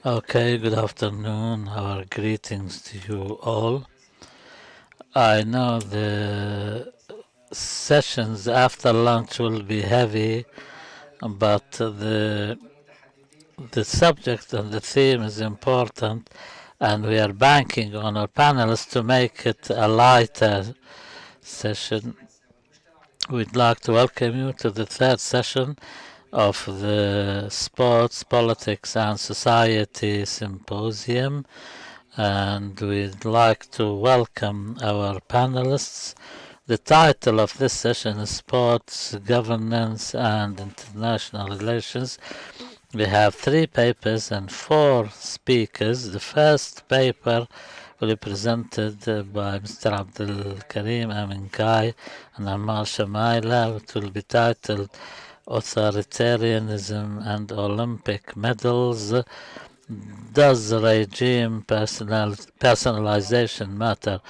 Okay, good afternoon. Our greetings to you all. I know the sessions after lunch will be heavy, but the subject and the theme is important, and we are banking on our panelists to make it a lighter session. We'd like to welcome you to the third session of the Sports, Politics and Society Symposium, and we'd like to welcome our panelists. The title of this session is Sports, Governance and International Relations. We have 3 papers and 4 speakers. The first paper will be presented by Mr. Abdelkarim Amengay and Ammar Shamaileh. It will be titled Authoritarianism and Olympic Medals. Does regime personalization matter?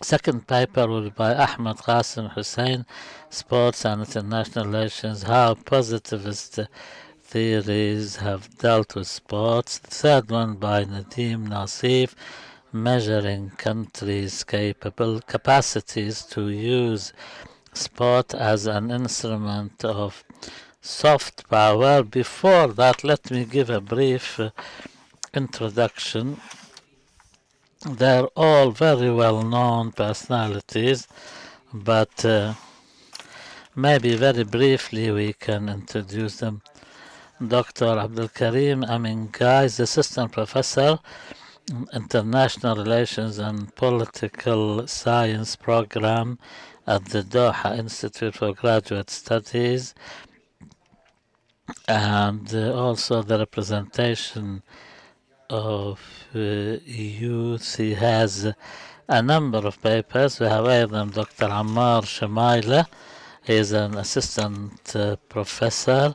Second paper will be by Ahmed, Qasem, Hussein, Sports and International Relations, How Positivist Theories Have Dealt with Sports. The third one by Nadim, Nassif, Measuring Countries' Capacities to Use Sport as an Instrument of Soft Power. Before that, let me give a brief introduction. They're all very well-known personalities, but maybe very briefly we can introduce them. Dr. Abdelkarim Amengay is Assistant Professor in International Relations and Political Science Program at the Doha Institute for Graduate Studies, and also the representation of youth. He has a number of papers. We have with them Dr. Ammar Shamaileh. He is an assistant professor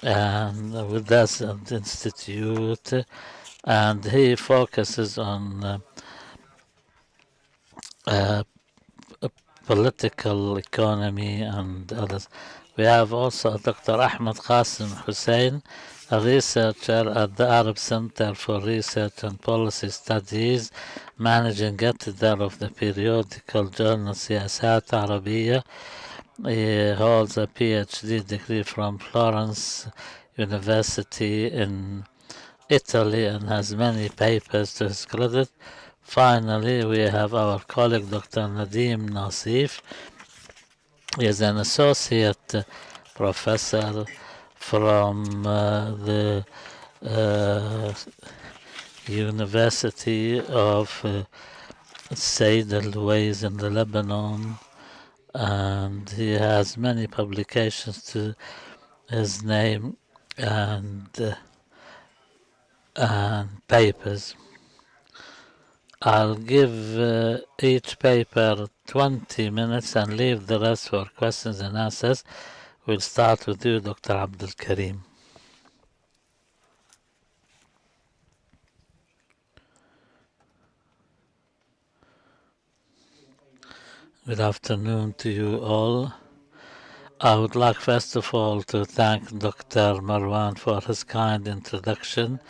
and with us at the institute, and he focuses on political economy and others. We have also Dr. Ahmed Qasem Hussein, a researcher at the Arab Center for Research and Policy Studies, managing editor of the periodical journal Siyasat Arabiya. He holds a PhD degree from Florence University in Italy and has many papers to his credit. Finally, we have our colleague Dr. Nadim Nassif. He is an associate professor from the University of Said al-Ways in the Lebanon, and he has many publications to his name and papers. I'll give each paper 20 minutes and leave the rest for questions and answers. We'll start with you, Dr. Abdelkarim. Good afternoon to you all. I would like first of all to thank Dr. Marwan for his kind introduction,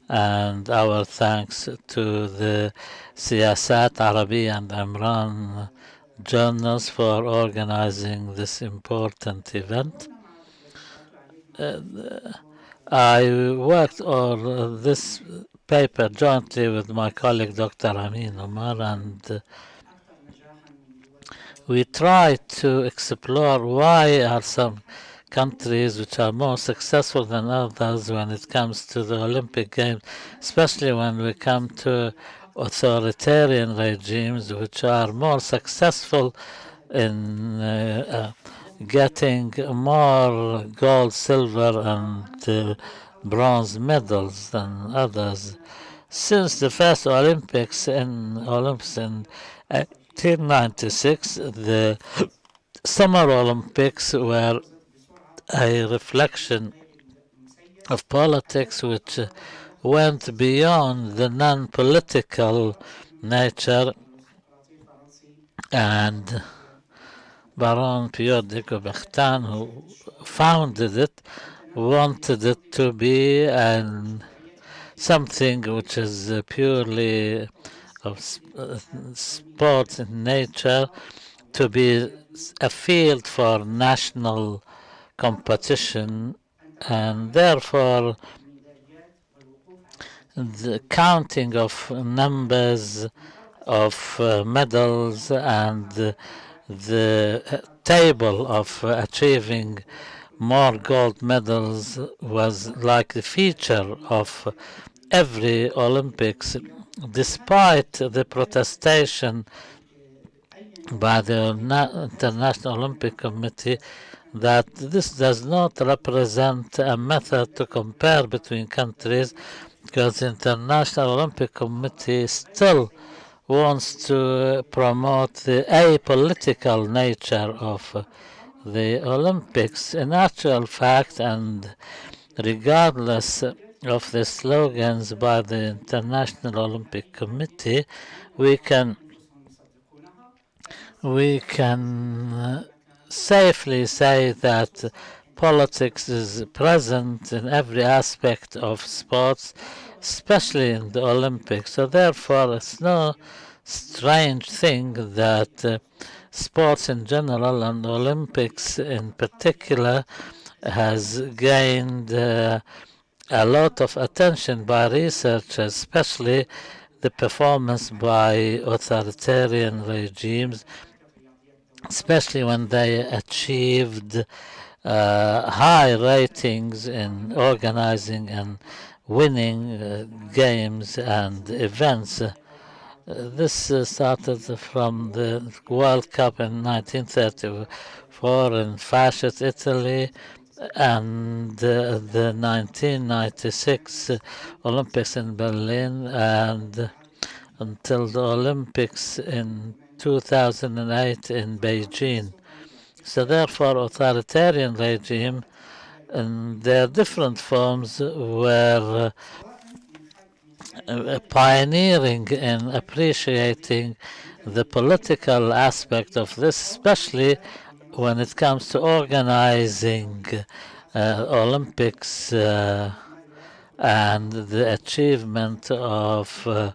and our thanks to the Siyasat Arabiya and Imran journals for organizing this important event. I worked on this paper jointly with my colleague Dr. Ammar, and we tried to explore why are some countries which are more successful than others when it comes to the Olympic Games, especially when we come to authoritarian regimes which are more successful in getting more gold, silver and bronze medals than others. Since the first Olympics in 1896, the Summer Olympics were a reflection of politics which went beyond the non-political nature, and Baron Pierre de Coubertin, who founded it, wanted it to be an something which is purely of sports in nature to be a field for national competition, and therefore the counting of numbers of medals and the table of achieving more gold medals was like the feature of every Olympics, despite the protestation by the International Olympic Committee that this does not represent a method to compare between countries, because the International Olympic Committee still wants to promote the apolitical nature of the Olympics. In actual fact, and regardless of the slogans by the International Olympic Committee, we can safely say that politics is present in every aspect of sports, especially in the Olympics. So therefore, it's no strange thing that sports in general and Olympics in particular has gained a lot of attention by researchers, especially the performance by authoritarian regimes, especially when they achieved high ratings in organizing and winning games and events. This started from the World Cup in 1934 in fascist Italy, and the 1996 Olympics in Berlin, and until the Olympics in 2008 in Beijing. So therefore, authoritarian regime in their different forms were pioneering in appreciating the political aspect of this, especially when it comes to organizing Olympics and the achievement of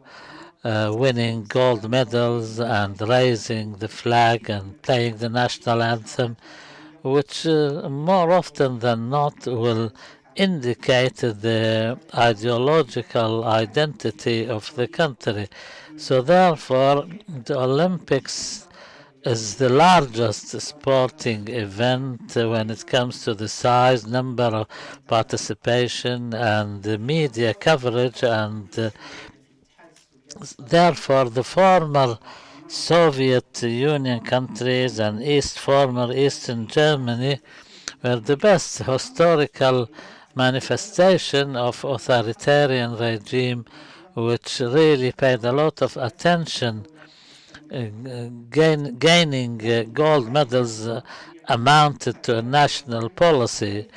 winning gold medals and raising the flag and playing the national anthem, which more often than not will indicate the ideological identity of the country. So therefore, the Olympics is the largest sporting event when it comes to the size, number of participation, and the media coverage, and therefore the former Soviet Union countries and former Eastern Germany were the best historical manifestation of authoritarian regime, which really paid a lot of attention. Gaining gold medals amounted to a national policy.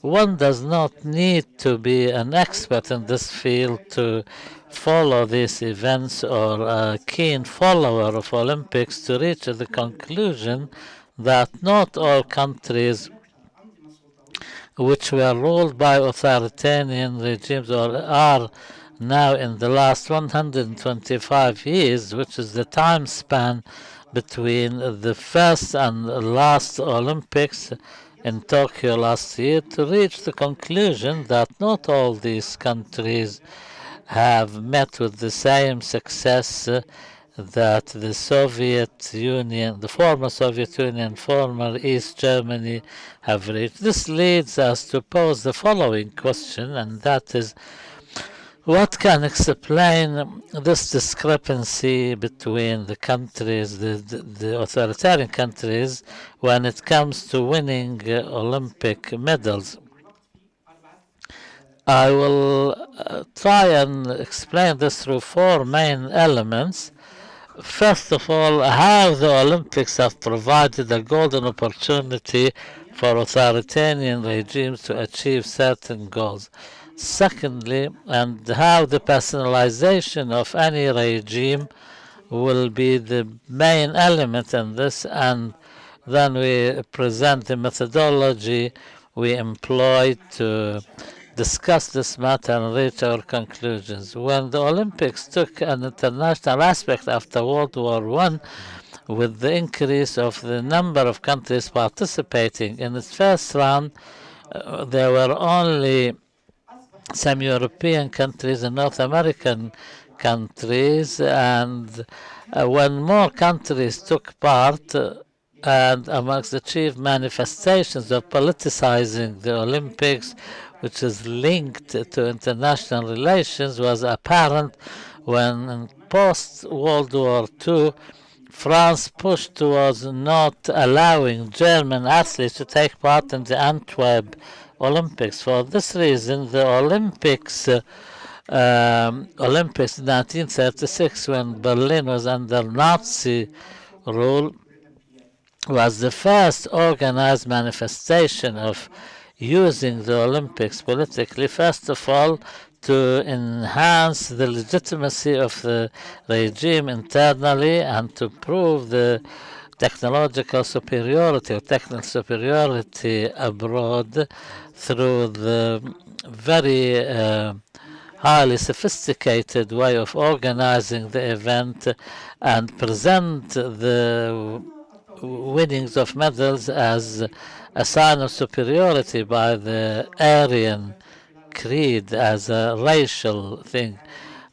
One does not need to be an expert in this field to follow these events or a keen follower of Olympics to reach the conclusion that not all countries which were ruled by authoritarian regimes or are now in the last 125 years, which is the time span between the first and last Olympics in Tokyo last year, to reach the conclusion that not all these countries have met with the same success that the Soviet Union, the former Soviet Union, former East Germany have reached. This leads us to pose the following question, and that is, what can explain this discrepancy between the countries, the authoritarian countries, when it comes to winning Olympic medals? I will try and explain this through four main elements. First of all, how the Olympics have provided a golden opportunity for authoritarian regimes to achieve certain goals. Secondly, and how the personalization of any regime will be the main element in this, and then we present the methodology we employ to discuss this matter and reach our conclusions. When the Olympics took an international aspect after World War I, with the increase of the number of countries participating in its first round, there were only some European countries and North American countries, and when more countries took part, and amongst the chief manifestations of politicizing the Olympics, which is linked to international relations, was apparent when in post-World War II, France pushed towards not allowing German athletes to take part in the Antwerp Olympics. For this reason, the Olympics 1936, when Berlin was under Nazi rule, was the first organized manifestation of using the Olympics politically, first of all, to enhance the legitimacy of the regime internally and to prove the technological superiority or technical superiority abroad through the very highly sophisticated way of organizing the event and present the winnings of medals as a sign of superiority by the Aryan creed as a racial thing.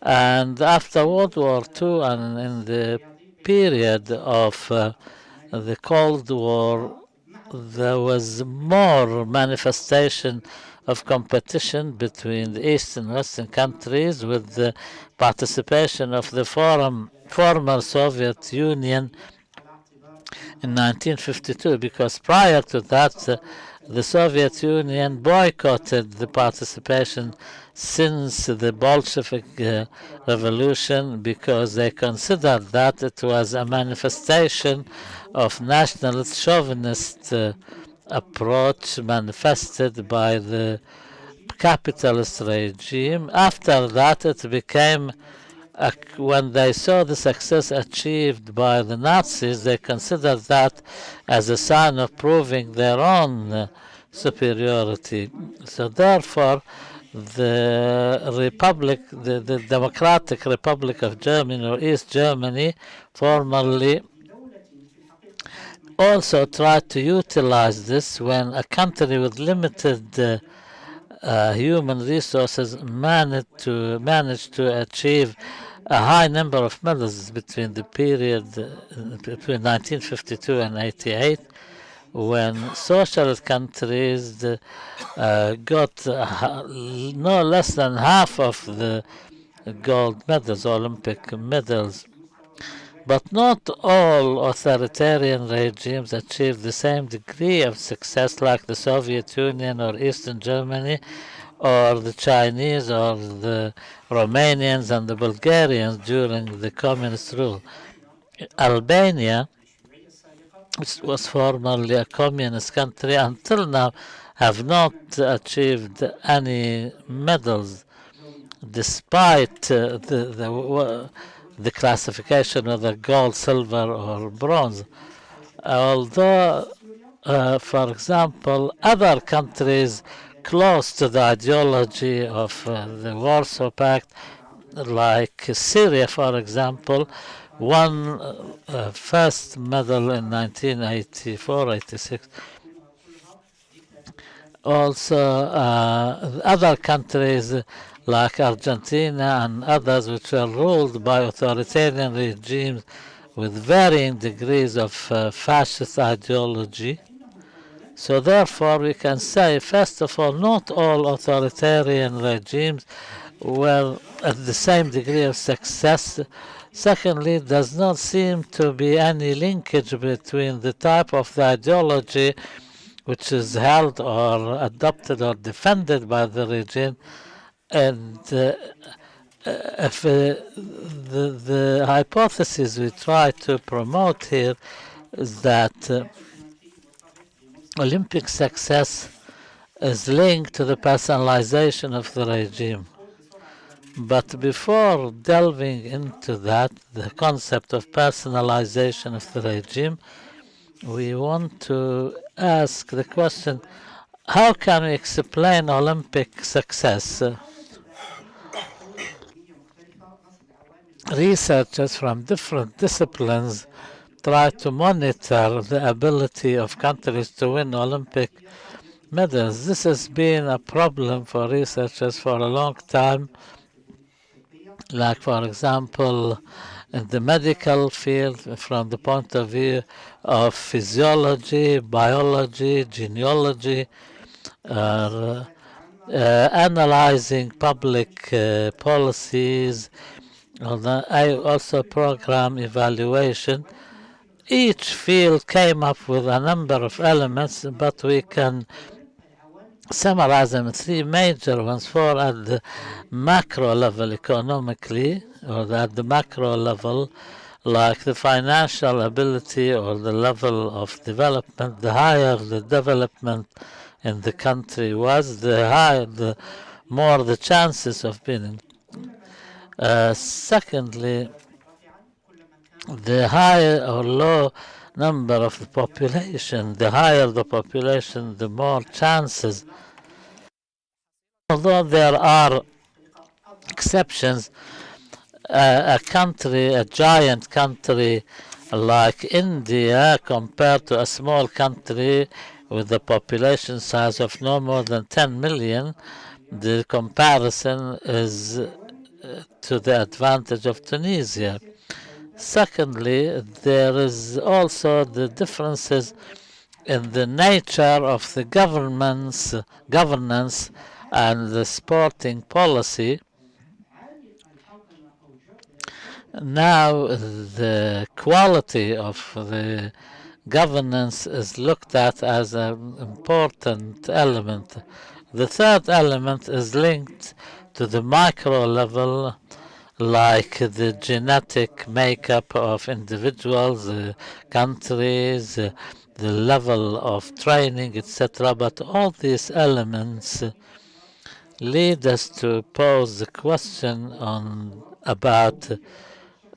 And after World War II and in the period of the Cold War, there was more manifestation of competition between the East and Western countries with the participation of the former Soviet Union in 1952, because prior to that, the Soviet Union boycotted the participation since the Bolshevik revolution because they considered that it was a manifestation of nationalist chauvinist approach manifested by the capitalist regime. After that, it became when they saw the success achieved by the Nazis, they considered that as a sign of proving their own superiority. So therefore, the Democratic Republic of Germany, or East Germany, formerly, also tried to utilize this when a country with limited human resources managed to achieve a high number of medals between the period between 1952 and 88, when socialist countries got no less than half of the gold medals, Olympic medals. But not all authoritarian regimes achieved the same degree of success like the Soviet Union or Eastern Germany or the Chinese or the Romanians and the Bulgarians during the communist rule. Albania, which was formerly a communist country, until now have not achieved any medals, despite the classification of the gold, silver, or bronze. Although, for example, other countries close to the ideology of the Warsaw Pact, like Syria, for example, won first medal in 1984-86. Also, other countries like Argentina and others which were ruled by authoritarian regimes with varying degrees of fascist ideology. So therefore we can say, first of all, not all authoritarian regimes were at the same degree of success. Secondly, does not seem to be any linkage between the type of the ideology which is held or adopted or defended by the regime and if the hypothesis we try to promote here is that Olympic success is linked to the personalization of the regime. But before delving into that, the concept of personalization of the regime, we want to ask the question, How can we explain Olympic success? Researchers from different disciplines try to monitor the ability of countries to win Olympic medals. This has been a problem for researchers for a long time. Like, for example, in the medical field, from the point of view of physiology, biology, genealogy, uh, analyzing public policies, I also program evaluation. Each field came up with a number of elements, but we can summarize them in three major ones. Four at the macro level economically, or at the macro level, like the financial ability or the level of development. The higher the development in the country was, the higher, the more the chances of winning. Secondly, the higher or low number of the population, the higher the population, the more chances. Although there are exceptions, a country, a giant country like India, compared to a small country with a population size of no more than 10 million, the comparison is to the advantage of Tunisia. Secondly, there is also the differences in the nature of the governance and the sporting policy. Now the quality of the governance is looked at as an important element. The third element is linked to the micro level, like the genetic makeup of individuals, countries, the level of training, etc. But all these elements lead us to pose the question about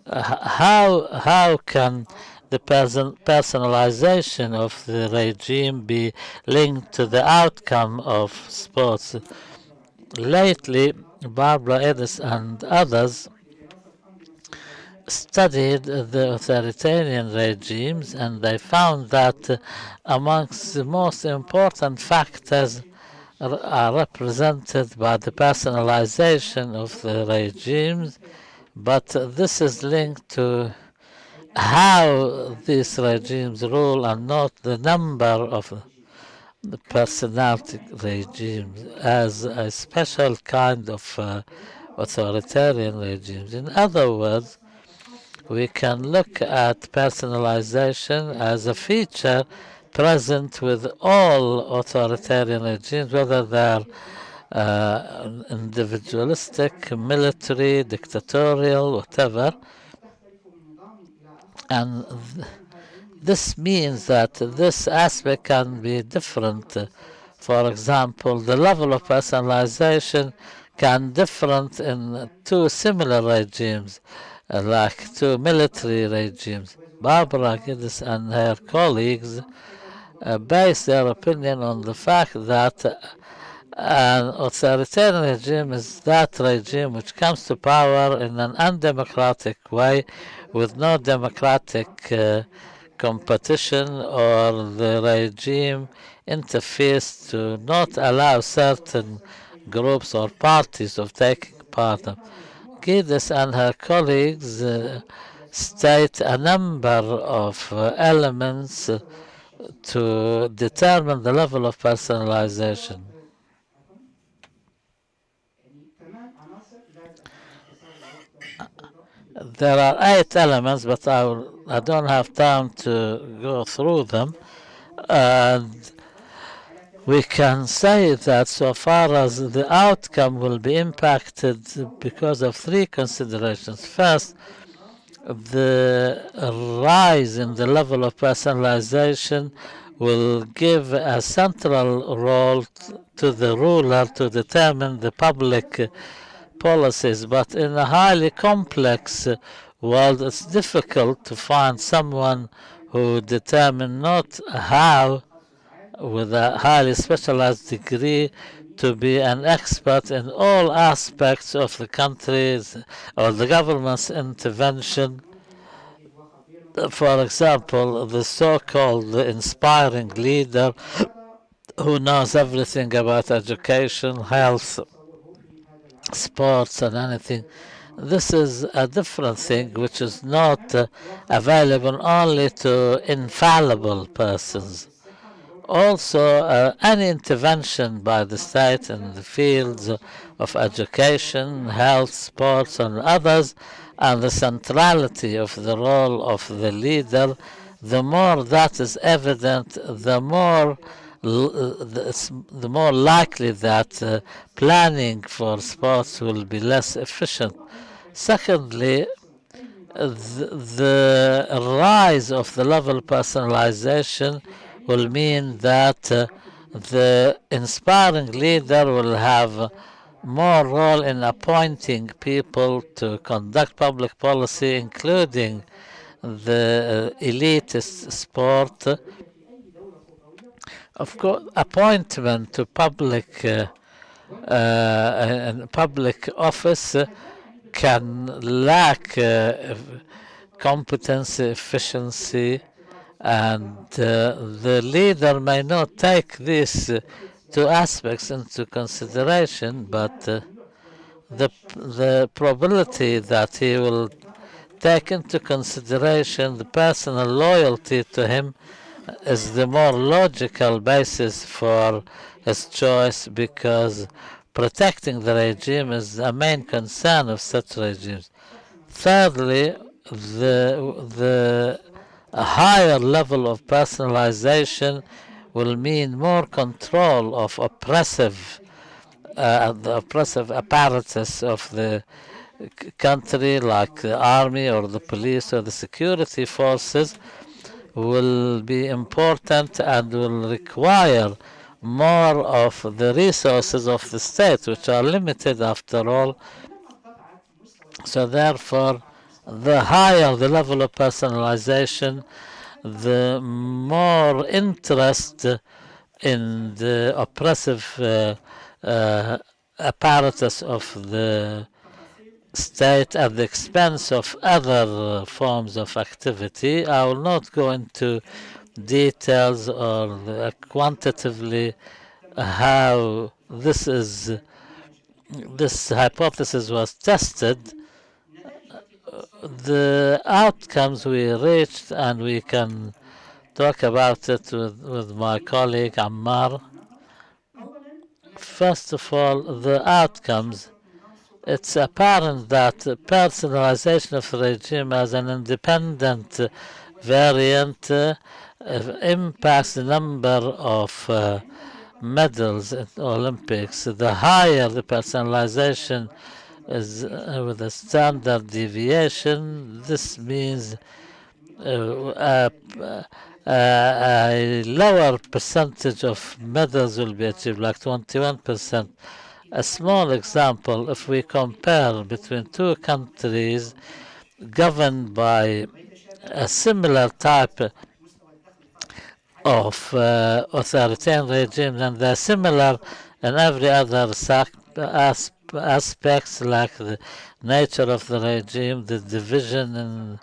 how can the personalization of the regime be linked to the outcome of sports. Lately, Barbara Edis and others studied the authoritarian regimes, and they found that amongst the most important factors are represented by the personalization of the regimes, but this is linked to how these regimes rule and not the number of the personality regimes as a special kind of authoritarian regimes. In other words, we can look at personalization as a feature present with all authoritarian regimes, whether they're individualistic, military, dictatorial, whatever. And this means that this aspect can be different. For example, the level of personalization can differ in two similar regimes, like two military regimes. Barbara Giddens and her colleagues base their opinion on the fact that an authoritarian regime is that regime which comes to power in an undemocratic way with no democratic competition, or the regime interferes to not allow certain groups or parties of taking part. Giddens and her colleagues state a number of elements to determine the level of personalization. There are 8 elements, but I don't have time to go through them. And we can say that so far as the outcome will be impacted because of 3 considerations. First, the rise in the level of personalization will give a central role to the ruler to determine the public policies, but in a highly complex world, it's difficult to find someone who determines not how, with a highly specialized degree to be an expert in all aspects of the country's or the government's intervention. For example, the so-called inspiring leader who knows everything about education, health, sports, and anything. This is a different thing which is not available only to infallible persons. Also, any intervention by the state in the fields of education, health, sports, and others, and the centrality of the role of the leader, the more that is evident, the more likely that planning for sports will be less efficient. Secondly, the rise of the level of personalization will mean that the inspiring leader will have more role in appointing people to conduct public policy, including the elitist sport. Of course, appointment to public public office can lack competency, efficiency, and the leader may not take these two aspects into consideration, but the probability that he will take into consideration the personal loyalty to him is the more logical basis for his choice, because protecting the regime is a main concern of such regimes. Thirdly, the higher level of personalization will mean more control of the oppressive apparatus of the country, like the army or the police or the security forces, will be important and will require more of the resources of the state, which are limited after all. So therefore, the higher the level of personalization, the more interest in the oppressive apparatus of the state at the expense of other forms of activity. I will not go into details or quantitatively how this hypothesis was tested. The outcomes we reached, and we can talk about it with my colleague Ammar. First of all, the outcomes. It's apparent that personalization of the regime as an independent variant impacts the number of medals in Olympics. The higher the personalization is with a standard deviation, this means a lower percentage of medals will be achieved, like 21%. A small example, if we compare between two countries governed by a similar type of authoritarian regime, and they're similar in every other aspects, like the nature of the regime, the division and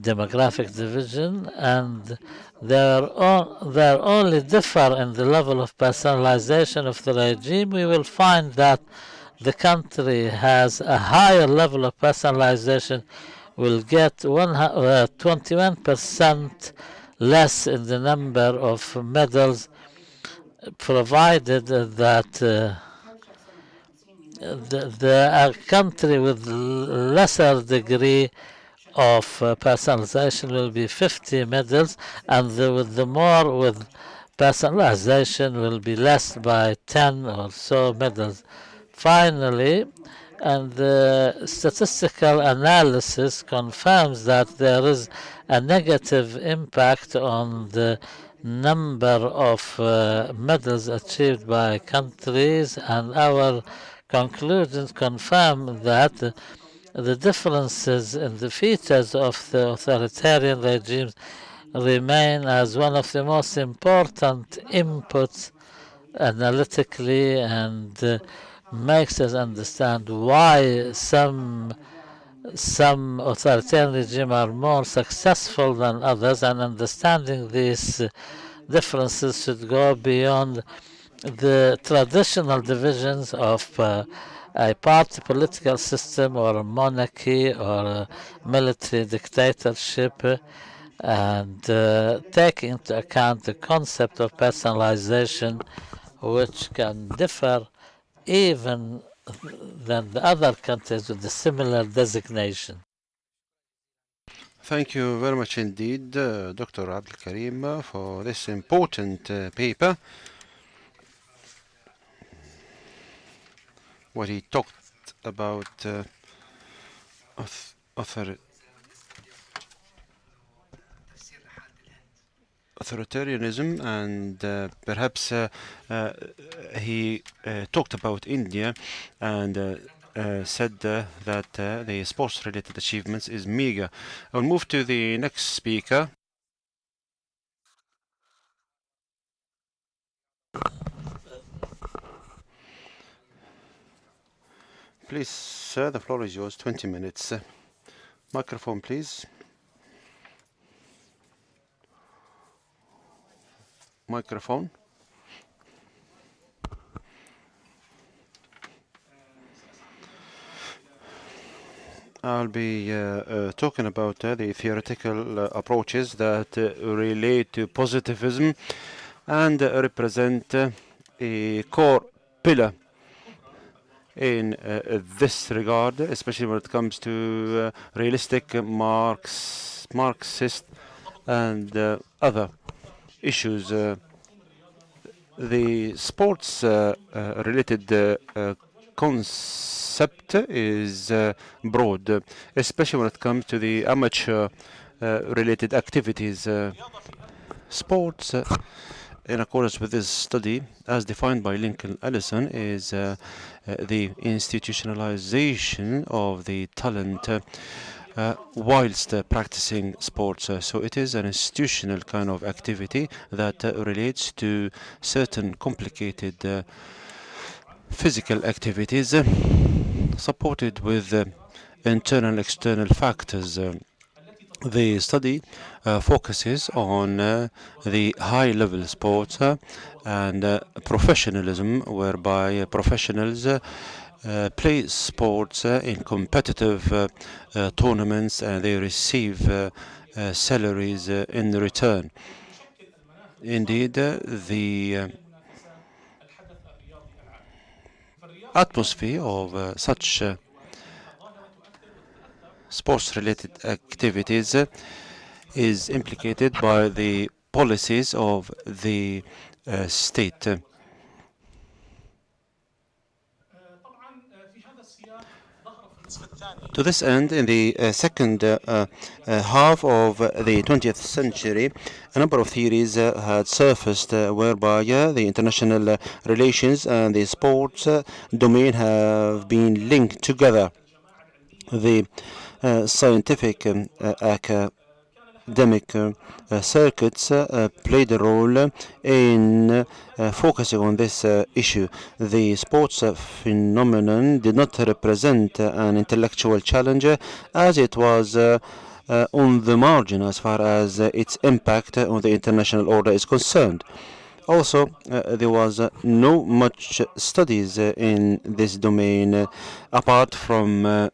demographic division, and they only differ in the level of personalization of the regime. We will find that the country has a higher level of personalization, will get 21% less in the number of medals, provided that the country with lesser degree of personalization will be 50 medals, and with personalization will be less by 10 or so medals. Finally, and the statistical analysis confirms that there is a negative impact on the number of medals achieved by countries, and our conclusions confirm that the differences in the features of the authoritarian regimes remain as one of the most important inputs analytically, and makes us understand why some authoritarian regimes are more successful than others, and understanding these differences should go beyond the traditional divisions of a party political system or a monarchy or a military dictatorship, and take into account the concept of personalization, which can differ even than the other countries with a similar designation. Thank you very much indeed, Dr. Abdelkarim, for this important paper. What he talked about authoritarianism, and perhaps he talked about India and said that the sports-related achievements is meager. I'll move to the next speaker. Please, sir, the floor is yours. 20 minutes. Microphone, please. Microphone. I'll be talking about the theoretical approaches that relate to positivism and represent a core pillar in this regard, especially when it comes to realistic Marxist and other issues. The sports related concept is broad, especially when it comes to the amateur related activities. Sports, in accordance with this study, as defined by Lincoln Ellison, is the institutionalization of the talent whilst practicing sports. So it is an institutional kind of activity that relates to certain complicated physical activities supported with internal and external factors. The study focuses on the high-level sports and professionalism, whereby professionals play sports in competitive tournaments, and they receive salaries in return. Indeed, the atmosphere of such sports-related activities is implicated by the policies of the state. To this end, in the second half of the 20th century, a number of theories had surfaced whereby the international relations and the sports domain have been linked together. The scientific academic circuits played a role in focusing on this issue. The sports phenomenon did not represent an intellectual challenge, as it was on the margin as far as its impact on the international order is concerned. Also, there was no much studies in this domain apart from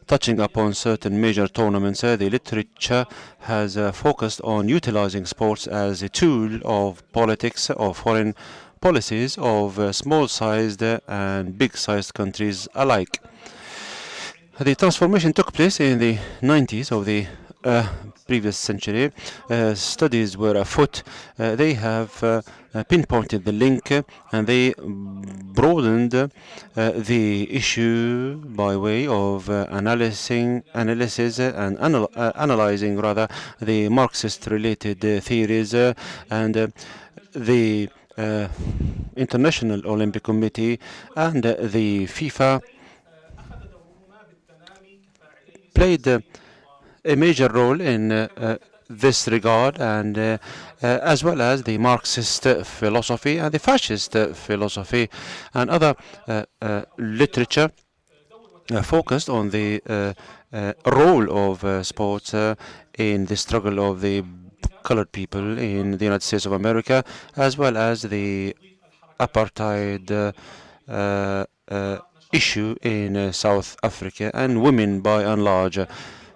touching upon certain major tournaments. The literature has focused on utilizing sports as a tool of politics, of foreign policies, of small-sized and big-sized countries alike. The transformation took place in the 90s of the previous century. Studies were afoot. They have pinpointed the link, and they broadened the issue by way of analysis and analyzing rather the Marxist-related theories and the International Olympic Committee and the FIFA played a major role in this regard, and as well as the Marxist philosophy and the fascist philosophy and other literature focused on the role of sports in the struggle of the colored people in the United States of America, as well as the apartheid issue in South Africa and women by and large.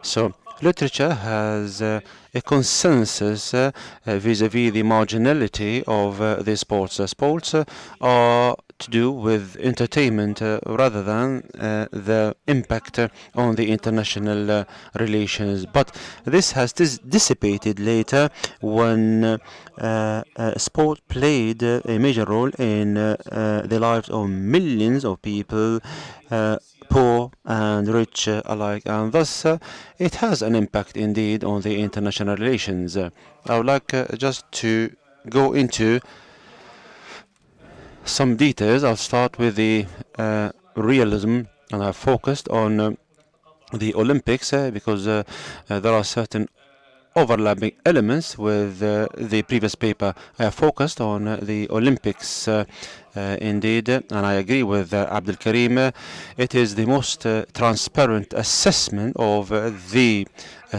So literature has a consensus vis-à-vis the marginality of the sports. Sports are to do with entertainment rather than the impact on the international relations. But this has dissipated later when sport played a major role in the lives of millions of people, poor and rich alike, and thus it has an impact indeed on the international relations. I would like just to go into some details. I'll start with the realism, and I've focused on the Olympics because there are certain overlapping elements with the previous paper. I have focused on the Olympics indeed, and I agree with Abdelkarim. It is the most transparent assessment of the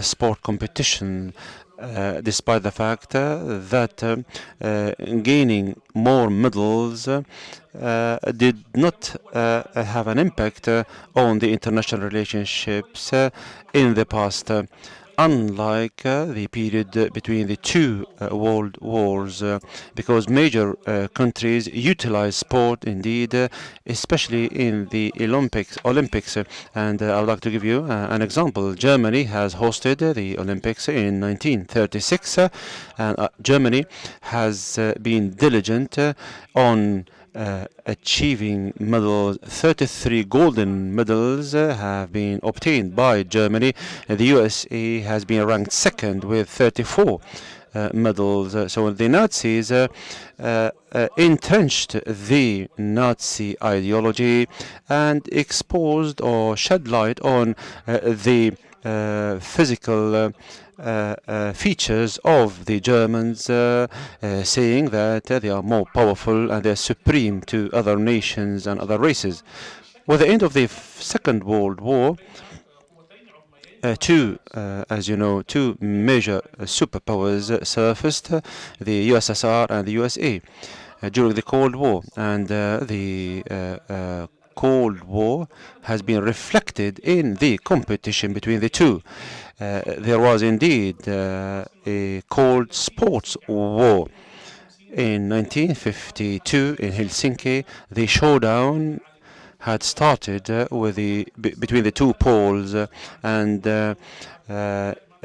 sport competition, despite the fact that gaining more medals did not have an impact on the international relationships in the past. Unlike the period between the two world wars, because major countries utilize sport indeed, especially in the Olympics. And I would like to give you an example. Germany has hosted the Olympics in 1936, and Germany has been diligent on achieving medals. 33 golden medals have been obtained by Germany. The USA has been ranked second with 34 medals. So the Nazis entrenched the Nazi ideology and exposed or shed light on the physical features of the Germans, saying that they are more powerful and they're supreme to other nations and other races. With the end of the Second World War, as you know, two major superpowers surfaced, the USSR and the USA, during the Cold War, and the Cold War has been reflected in the competition between the two. There was indeed a cold sports war. In 1952 in Helsinki, the showdown had started between the two poles, and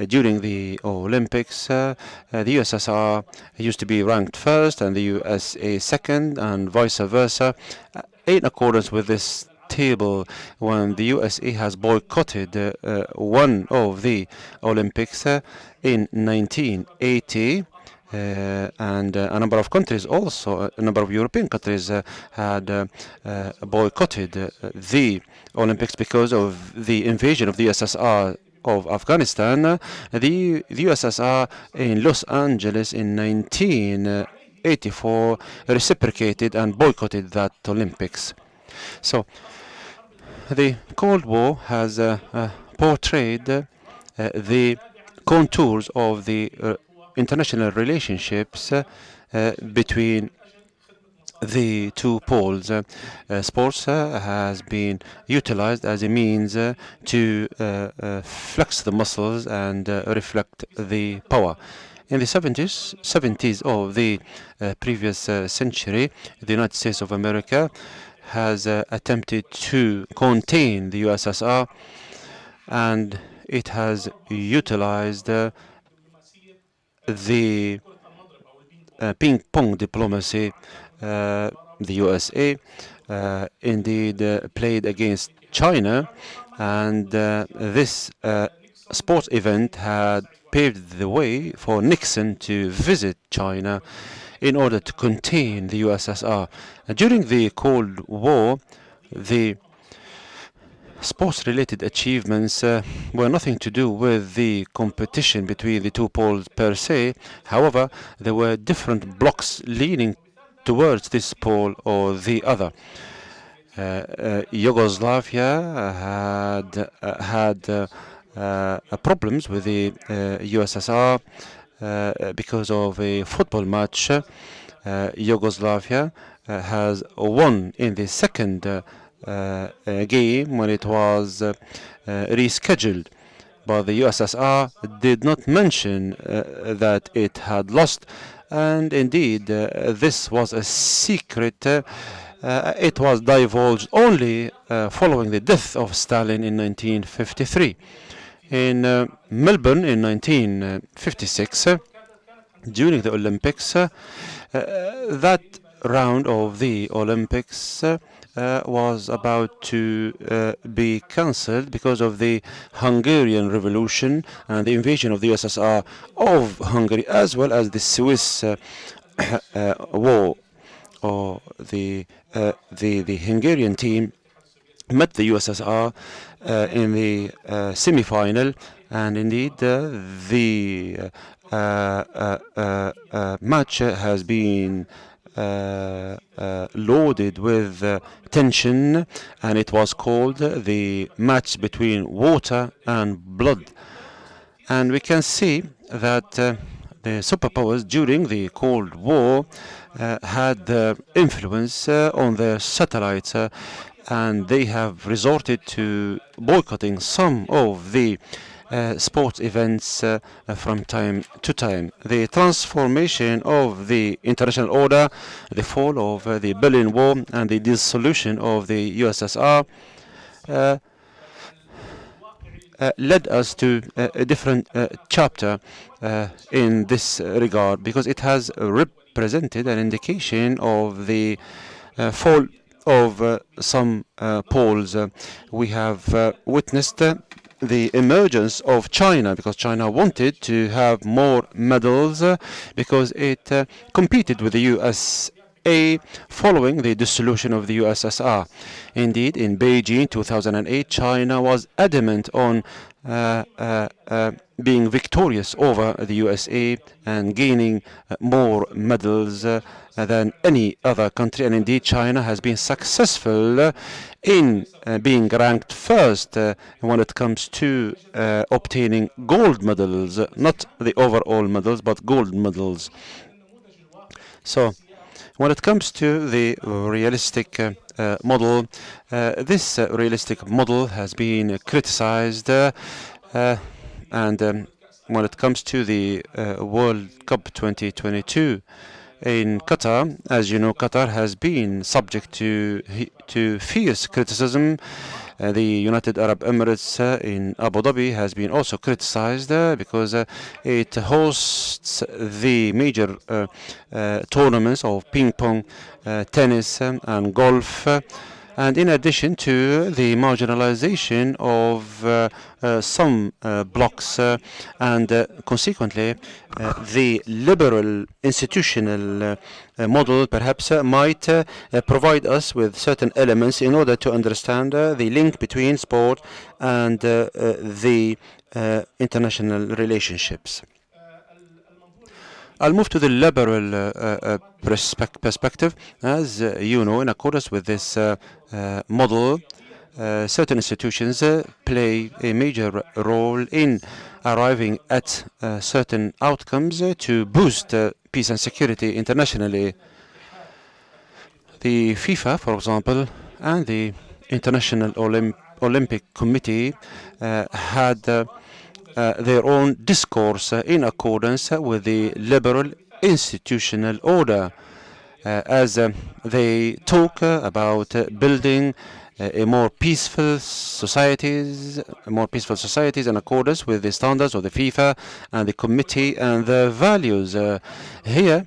during the Olympics, the USSR used to be ranked first and the USA second, and vice versa. In accordance with this table, when the USA has boycotted one of the Olympics in 1980, and a number of countries also, a number of European countries had boycotted the Olympics because of the invasion of the USSR of Afghanistan. The USSR in Los Angeles in 1984 reciprocated and boycotted that Olympics. So the Cold War has portrayed the contours of the international relationships between the two poles. Sports has been utilized as a means to flex the muscles and reflect the power. In the 70s of the previous century, the United States of America has attempted to contain the USSR, and it has utilized the ping-pong diplomacy. The USA indeed played against China, and this sports event had paved the way for Nixon to visit China in order to contain the USSR. During the Cold War, the Sports-related achievements were nothing to do with the competition between the two poles per se. However, there were different blocks leaning towards this pole or the other. Yugoslavia had problems with the USSR because of a football match. Yugoslavia has won in the second game when it was rescheduled, but the USSR did not mention that it had lost, and indeed this was a secret. It was divulged only following the death of Stalin in 1953. In Melbourne in 1956, during the Olympics, that round of the Olympics was about to be cancelled because of the Hungarian Revolution and the invasion of the USSR of Hungary, as well as the Swiss war. Or the Hungarian team met the USSR in the semi-final, and indeed the match has been loaded with tension, and it was called the match between water and blood. And we can see that the superpowers during the Cold War had influence on their satellites, and they have resorted to boycotting some of the sports events from time to time. The transformation of the international order, the fall of the Berlin Wall, and the dissolution of the USSR led us to a different chapter in this regard, because it has represented an indication of the fall of some poles. We have witnessed the emergence of China, because China wanted to have more medals because it competed with the USA following the dissolution of the USSR. Indeed, in Beijing 2008, China was adamant on being victorious over the USA and gaining more medals than any other country. And indeed, China has been successful in being ranked first when it comes to obtaining gold medals, not the overall medals, but gold medals. So, when it comes to the realistic model, this realistic model has been criticized, and when it comes to the World Cup 2022 in Qatar, as you know, Qatar has been subject to fierce criticism. The United Arab Emirates in Abu Dhabi has been also criticized because it hosts the major tournaments of ping pong, tennis, and golf. And in addition to the marginalization of some blocks and consequently the liberal institutional model perhaps might provide us with certain elements in order to understand the link between sport and the international relationships. I'll move to the liberal perspective. As you know, in accordance with this model, certain institutions play a major role in arriving at certain outcomes to boost peace and security internationally. The FIFA, for example, and the International Olympic Committee had their own discourse in accordance with the liberal institutional order, as they talk about building a more peaceful societies in accordance with the standards of the FIFA and the committee and their values. Here,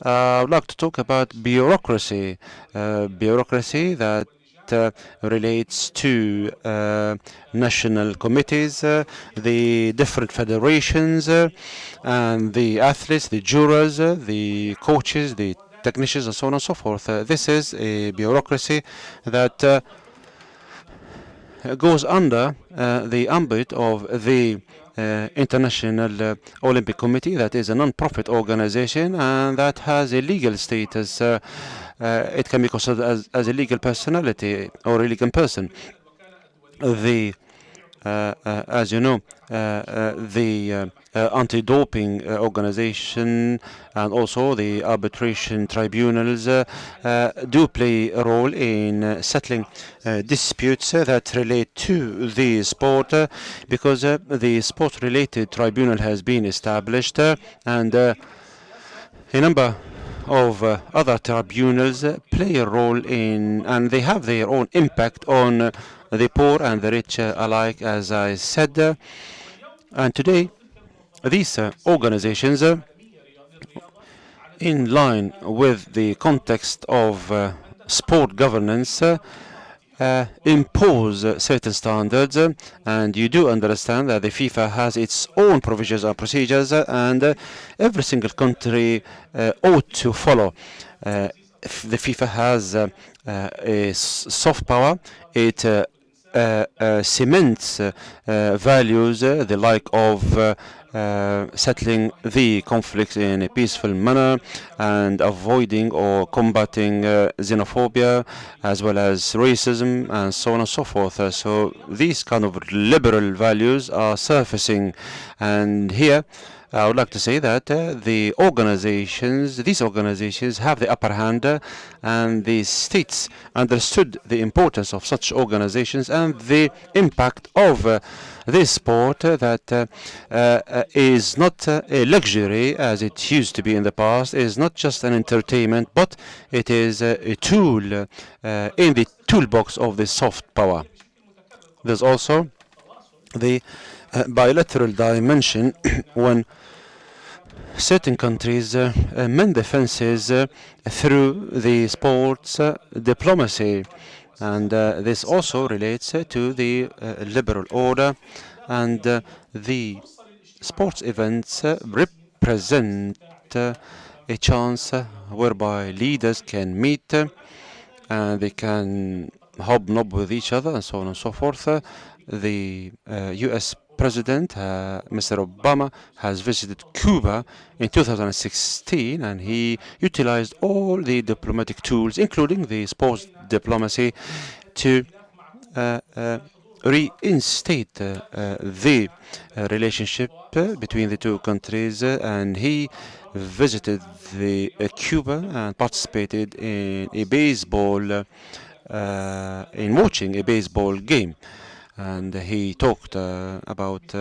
I would like to talk about bureaucracy, bureaucracy that relates to national committees, the different federations, and the athletes, the jurors, the coaches, the technicians, and so on and so forth. This is a bureaucracy that goes under the ambit of the International Olympic Committee, that is a non-profit organization, and that has a legal status. It can be considered as a legal personality or a legal person. The as you know, the anti-doping organization and also the arbitration tribunals do play a role in settling disputes that relate to the sport, because the sport-related tribunal has been established, and a number of other tribunals play a role in, and they have their own impact on the poor and the rich alike, as I said. And today, these organizations, in line with the context of sport governance, impose certain standards, and you do understand that the FIFA has its own provisions and procedures, and every single country ought to follow. The FIFA has a soft power. It cements values, the like of settling the conflicts in a peaceful manner and avoiding or combating xenophobia as well as racism and so on and so forth. So these kind of liberal values are surfacing, and here I would like to say that these organizations have the upper hand, and the states understood the importance of such organizations and the impact of this sport that is not a luxury as it used to be in the past, is not just an entertainment, but it is a tool in the toolbox of the soft power. There's also the bilateral dimension when certain countries mend the fences through the sports diplomacy, and this also relates to the liberal order, and the sports events represent a chance whereby leaders can meet and they can hobnob with each other and so on and so forth. The US President, Mr. Obama, has visited Cuba in 2016, and he utilized all the diplomatic tools, including the sports diplomacy, to reinstate the relationship between the two countries, and he visited Cuba and participated in a baseball, in watching a baseball game. And he talked about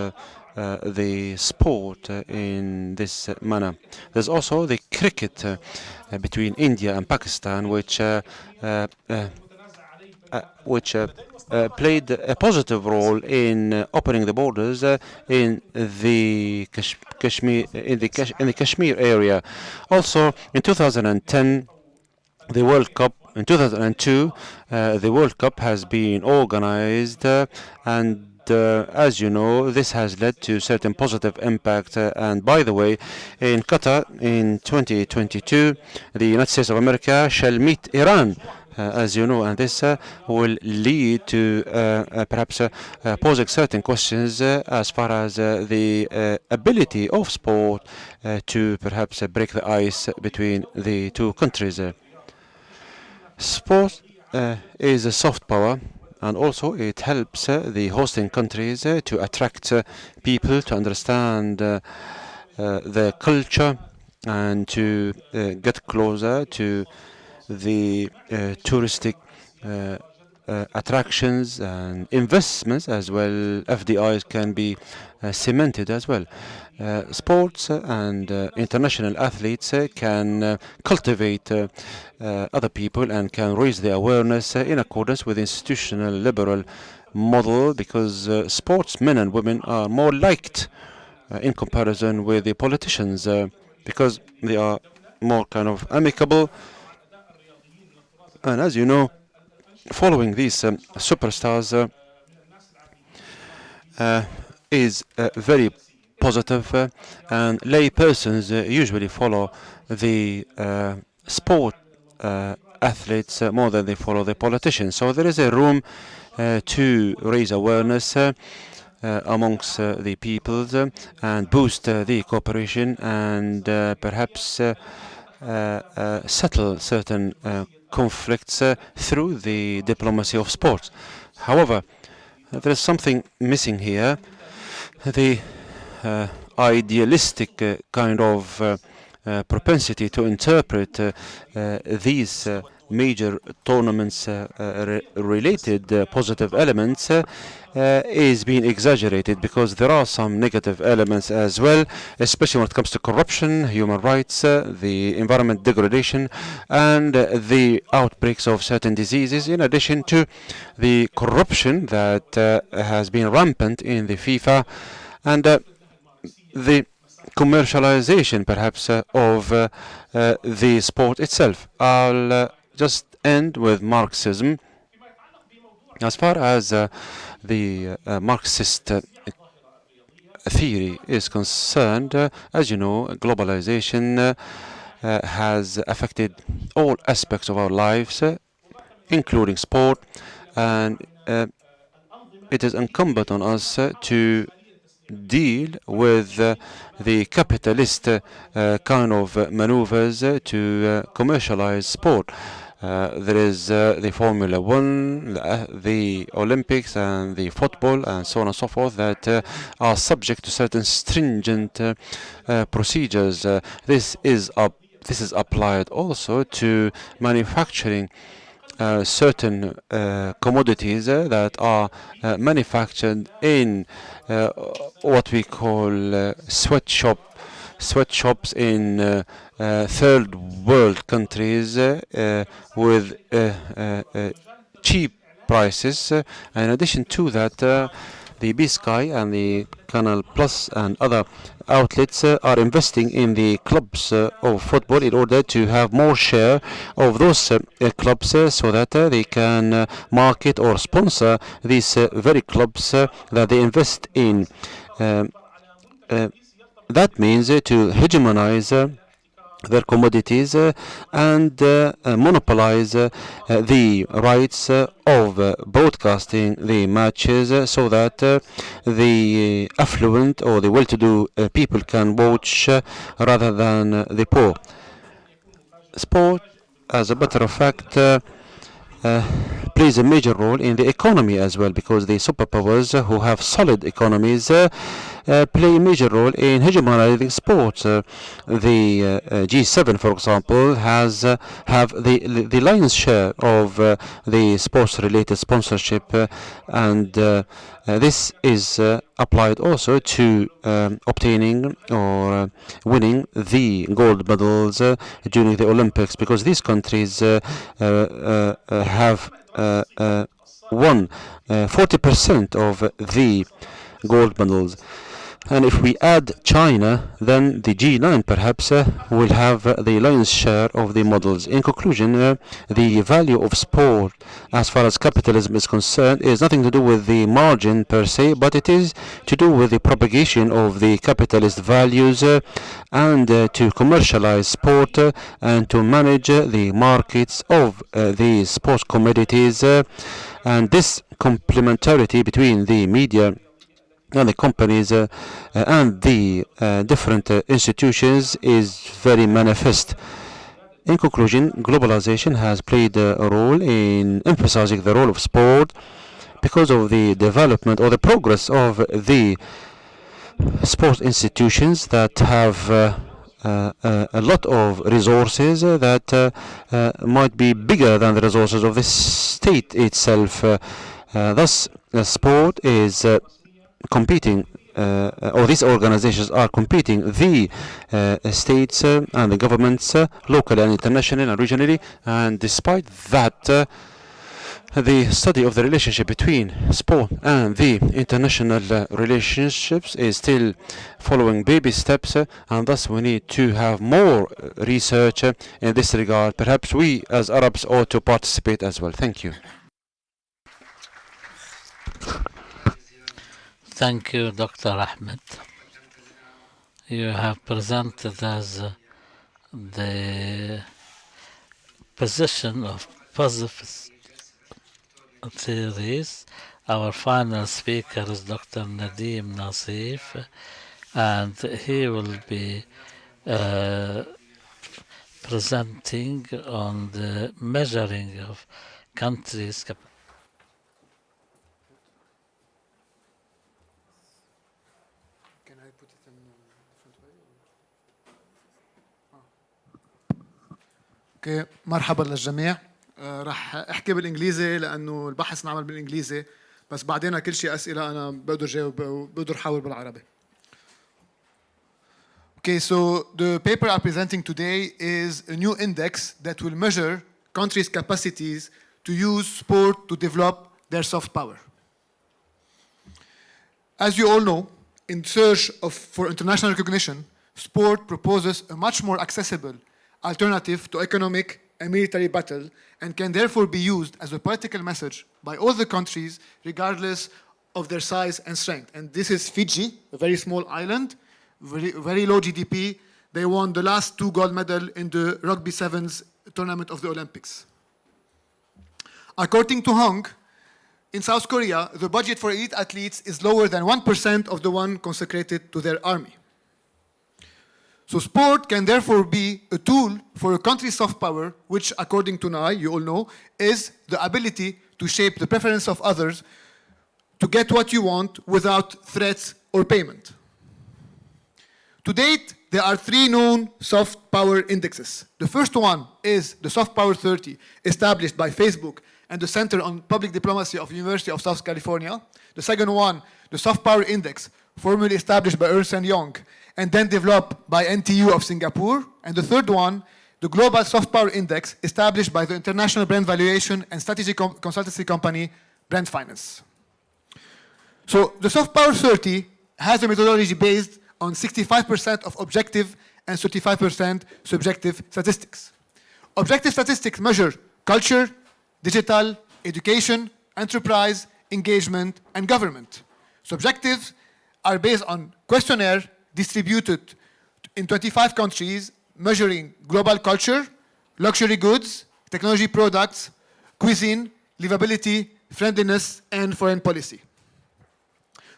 the sport in this manner. There's also the cricket between India and Pakistan, which played a positive role in opening the borders in the Kashmir area. Also, in 2010, the World Cup. In 2002, the World Cup has been organized, and as you know, this has led to certain positive impact. And by the way, in Qatar in 2022, the United States of America shall meet Iran, as you know, and this will lead to perhaps posing certain questions as far as the ability of sport to perhaps break the ice between the two countries. Sport is a soft power, and also it helps the hosting countries to attract people, to understand their culture, and to get closer to the touristic attractions and investments as well. FDIs can be cemented as well. Sports and international athletes can cultivate other people and can raise their awareness in accordance with institutional liberal model, because sportsmen and women are more liked in comparison with the politicians, because they are more kind of amicable. And as you know, following these superstars is very positive, and lay persons usually follow the sport athletes more than they follow the politicians. So there is a room to raise awareness amongst the peoples and boost the cooperation and perhaps settle certain conflicts through the diplomacy of sports. However, there is something missing here. The idealistic kind of propensity to interpret these major tournaments related positive elements is being exaggerated, because there are some negative elements as well, especially when it comes to corruption, human rights, the environment degradation, and the outbreaks of certain diseases, in addition to the corruption that has been rampant in the FIFA, and the commercialization perhaps of the sport itself. I'll just end with Marxism. As far as the Marxist theory is concerned, as you know, globalization has affected all aspects of our lives, including sport, and it is incumbent on us to deal with the capitalist kind of maneuvers to commercialize sport. There is the Formula One, the Olympics, and the football, and so on and so forth, that are subject to certain stringent procedures. This is applied also to manufacturing certain commodities that are manufactured in what we call sweatshops in third world countries with cheap prices. And in addition to that, the B-Sky and the Canal Plus and other outlets are investing in the clubs of football in order to have more share of those clubs so that they can market or sponsor these very clubs that they invest in. That means to hegemonize their commodities and monopolize the rights of broadcasting the matches so that the affluent or the well-to-do people can watch rather than the poor. Sport, as a matter of fact, plays a major role in the economy as well, because the superpowers who have solid economies play a major role in hegemonizing sports. The G7, for example, have the lion's share of the sports-related sponsorship, and this is applied also to obtaining or winning the gold medals during the Olympics, because these countries have won 40% of the gold medals. And if we add China, then the G9 perhaps will have the lion's share of the medals. In conclusion, the value of sport as far as capitalism is concerned is nothing to do with the margin per se, but it is to do with the propagation of the capitalist values and to commercialize sport and to manage the markets of the sports commodities. And this complementarity between the media and the companies and the different institutions is very manifest. In conclusion, globalization has played a role in emphasizing the role of sport because of the development or the progress of the sports institutions that have a lot of resources that might be bigger than the resources of the state itself. Thus, sport is competing, or these organizations are competing the states and the governments, locally and internationally and regionally, and despite that, the study of the relationship between sport and the international relationships is still following baby steps, and thus we need to have more research in this regard. Perhaps we as Arabs ought to participate as well. Thank you. Thank you, Dr. Ahmed. You have presented as the position of theories. Our final speaker is Dr. Nadim Nassif, and he will be presenting on the measuring of countries' Can I put it in different way? اوكي مرحبا للجميع. راح احكي بالانجليزي لانه البحث انعمل بالانجليزي، بس بعدين كل شيء اسئله انا بقدر جاوب وبقدر احاول بالعربي. Okay, so the paper I'm presenting today is a new index that will measure countries' capacities to use sport to develop their soft power. As you all know, in search for international recognition, sport proposes a much more accessible alternative to economic and military battle and can therefore be used as a political message by all the countries regardless of their size and strength. And this is Fiji, a very small island, very low GDP. They won the last 2 gold medals in the Rugby Sevens tournament of the Olympics. According to Hong, in South Korea, the budget for elite athletes is lower than 1% of the one consecrated to their army. So sport can therefore be a tool for a country's soft power, which, according to Nai, you all know, is the ability to shape the preference of others to get what you want without threats or payment. To date, there are 3 known soft power indexes. The first one is the Soft Power 30, established by Facebook and the Center on Public Diplomacy of the University of South California. The second one, the Soft Power Index, formerly established by Ernst & Young and then developed by NTU of Singapore. And the third one, the Global Soft Power Index, established by the international brand valuation and strategy consultancy company Brand Finance. So the Soft Power 30 has a methodology based on 65% of objective and 35% subjective statistics. Objective statistics measure culture, digital, education, enterprise, engagement, and government. Subjectives are based on questionnaire distributed in 25 countries, measuring global culture, luxury goods, technology products, cuisine, livability, friendliness, and foreign policy.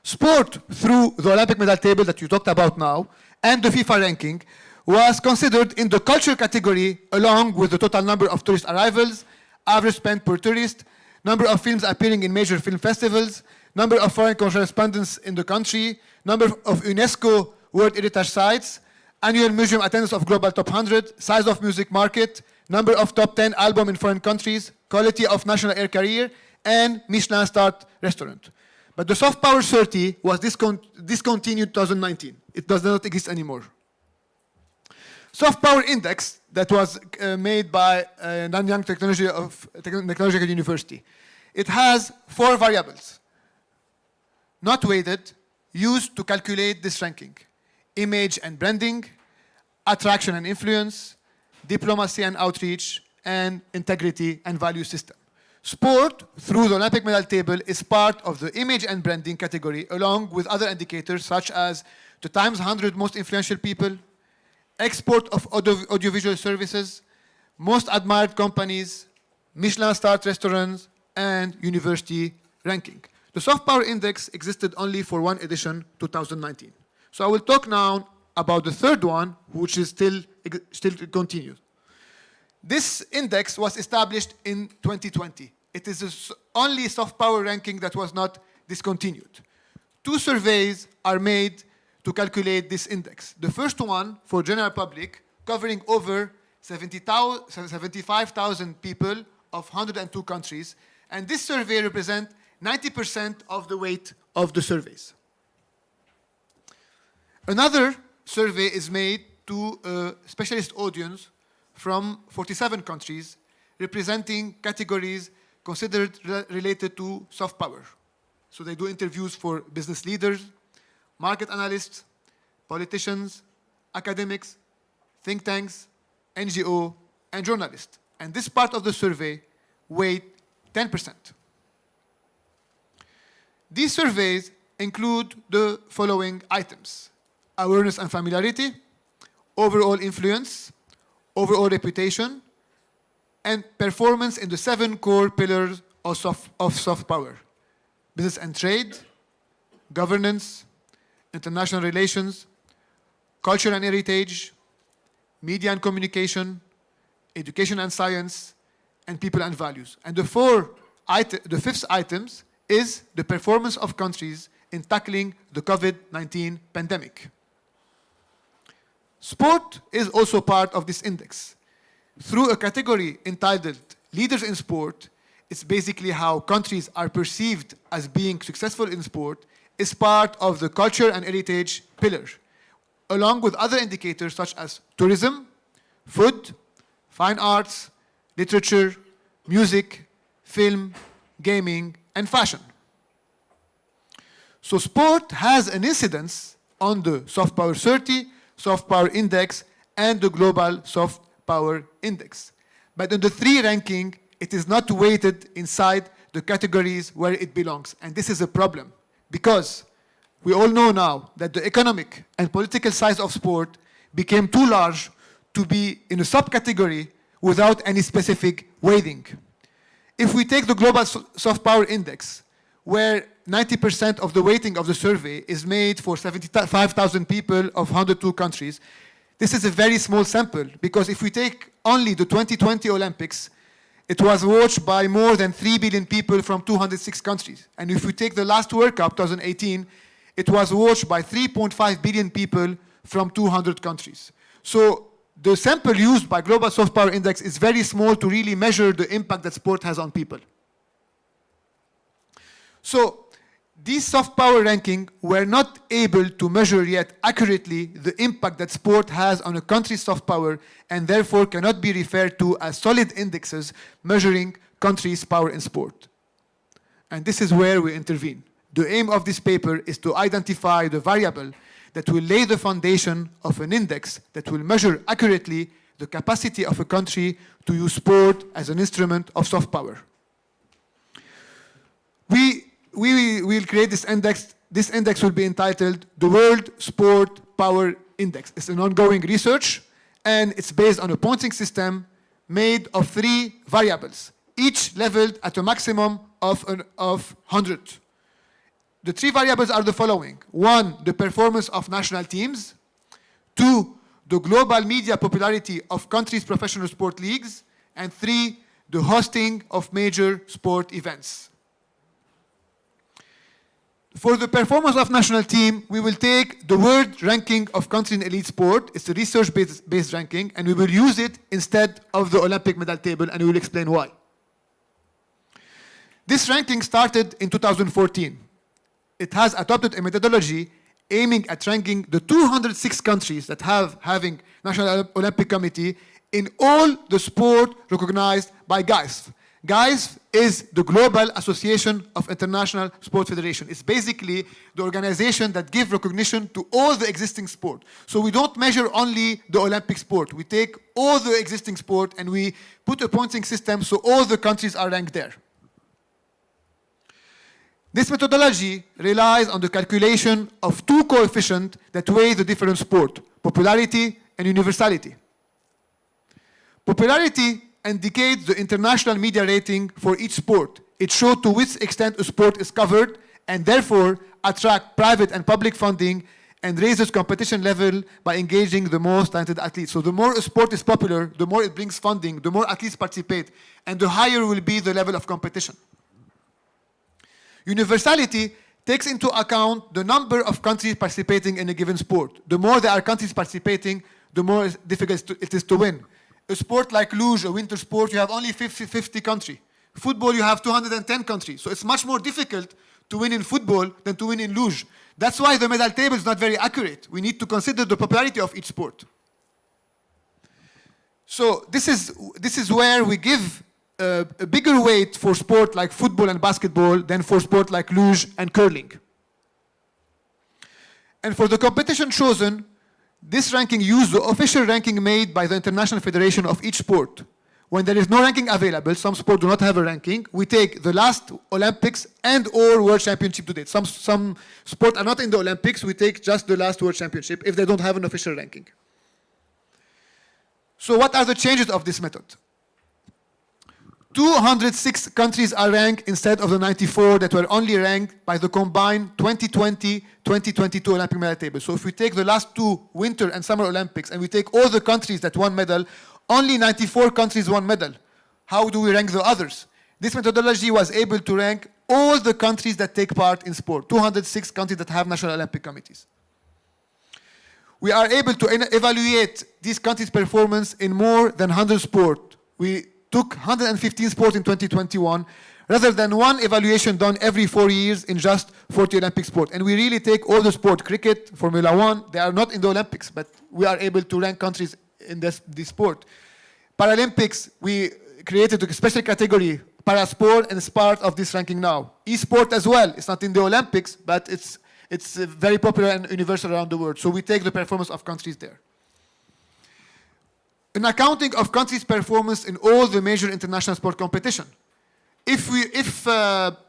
Sport, through the Olympic medal table that you talked about now, and the FIFA ranking, was considered in the culture category along with the total number of tourist arrivals, average spend per tourist, number of films appearing in major film festivals, number of foreign correspondents in the country, number of UNESCO World Heritage Sites, annual museum attendance of global top 100, size of music market, number of top 10 albums in foreign countries, quality of national air carrier, and Michelin starred restaurant. But the Soft Power 30 was discontinued in 2019. It does not exist anymore. Soft Power Index that was made by Nanyang Technological University. It has 4 variables, not weighted, used to calculate this ranking: image and branding, attraction and influence, diplomacy and outreach, and integrity and value system. Sport, through the Olympic medal table, is part of the image and branding category, along with other indicators such as the Times 100 most influential people, export of audiovisual services, most admired companies, Michelin-starred restaurants, and university ranking. The Soft Power Index existed only for 1 edition, 2019. So I will talk now about the third one, which is still continued. This index was established in 2020. It is the only soft power ranking that was not discontinued. 2 surveys are made to calculate this index. The first one for general public, covering over 75,000 people of 102 countries, and this survey represents 90% of the weight of the surveys. Another survey is made to a specialist audience from 47 countries, representing categories considered related to soft power. So they do interviews for business leaders, market analysts, politicians, academics, think tanks, NGO, and journalists. And this part of the survey weighed 10%. These surveys include the following items: awareness and familiarity, overall influence, overall reputation, and performance in the 7 core pillars of soft power: business and trade, governance, international relations, culture and heritage, media and communication, education and science, and people and values. And the fifth items is the performance of countries in tackling the COVID-19 pandemic. Sport is also part of this index. Through a category entitled Leaders in Sport, it's basically how countries are perceived as being successful in sport, is part of the culture and heritage pillar, along with other indicators such as tourism, food, fine arts, literature, music, film, gaming, and fashion. So sport has an incidence on the Soft Power 30, Soft Power Index, and the Global Soft Power Index. But in the 3 ranking, it is not weighted inside the categories where it belongs. And this is a problem, because we all know now that the economic and political size of sport became too large to be in a subcategory without any specific weighting. If we take the Global Soft Power Index, where 90% of the weighting of the survey is made for 75,000 people of 102 countries, this is a very small sample, because if we take only the 2020 Olympics, it was watched by more than 3 billion people from 206 countries. And if we take the last World Cup, 2018, it was watched by 3.5 billion people from 200 countries. So the sample used by Global Soft Power Index is very small to really measure the impact that sport has on people. So these soft power rankings were not able to measure yet accurately the impact that sport has on a country's soft power, and therefore cannot be referred to as solid indexes measuring countries' power in sport. And this is where we intervene. The aim of this paper is to identify the variable that will lay the foundation of an index that will measure accurately the capacity of a country to use sport as an instrument of soft power. We will create this index. This index will be entitled the World Sport Power Index. It's an ongoing research, and it's based on a pointing system made of 3 variables, each leveled at a maximum of 100. The 3 variables are the following: 1, the performance of national teams; 2, the global media popularity of countries' professional sport leagues; and 3, the hosting of major sport events. For the performance of national team, we will take the world ranking of countries in elite sport. It's a research-based ranking, and we will use it instead of the Olympic medal table, and we will explain why. This ranking started in 2014. It has adopted a methodology aiming at ranking the 206 countries that having National Olympic Committee in all the sport recognized by GAISF. GAISF is the Global Association of International Sports Federation. It's basically the organization that gives recognition to all the existing sport. So we don't measure only the Olympic sport. We take all the existing sport and we put a pointing system so all the countries are ranked there. This methodology relies on the calculation of 2 coefficients that weigh the different sport: popularity and universality. Popularity indicates the international media rating for each sport. It shows to which extent a sport is covered, and therefore attract private and public funding and raises competition level by engaging the most talented athletes. So the more a sport is popular, the more it brings funding, the more athletes participate, and the higher will be the level of competition. Universality takes into account the number of countries participating in a given sport. The more there are countries participating, the more difficult it is to win. A sport like luge, a winter sport, you have only 50 countries. Football, you have 210 countries. So it's much more difficult to win in football than to win in luge. That's why the medal table is not very accurate. We need to consider the popularity of each sport. So this is where we give a bigger weight for sport like football and basketball than for sport like luge and curling. And for the competition chosen, this ranking uses the official ranking made by the International Federation of each sport. When there is no ranking available, some sports do not have a ranking, we take the last Olympics and or World Championship to date. Some sports are not in the Olympics, we take just the last World Championship if they don't have an official ranking. So what are the changes of this method? 206 countries are ranked instead of the 94 that were only ranked by the combined 2020-2022 Olympic medal table. So if we take the last two Winter and Summer Olympics and we take all the countries that won medal, only 94 countries won medal. How do we rank the others? This methodology was able to rank all the countries that take part in sport, 206 countries that have national Olympic committees. We are able to evaluate these countries' performance in more than 100 sports. We took 115 sports in 2021, rather than one evaluation done every 4 years in just 40 Olympic sports. And we really take all the sport, cricket, Formula One, they are not in the Olympics, but we are able to rank countries in this sport. Paralympics, we created a special category, parasport, and it's part of this ranking now. E-sport as well, it's not in the Olympics, but it's very popular and universal around the world. So we take the performance of countries there. An accounting of countries' performance in all the major international sport competition. If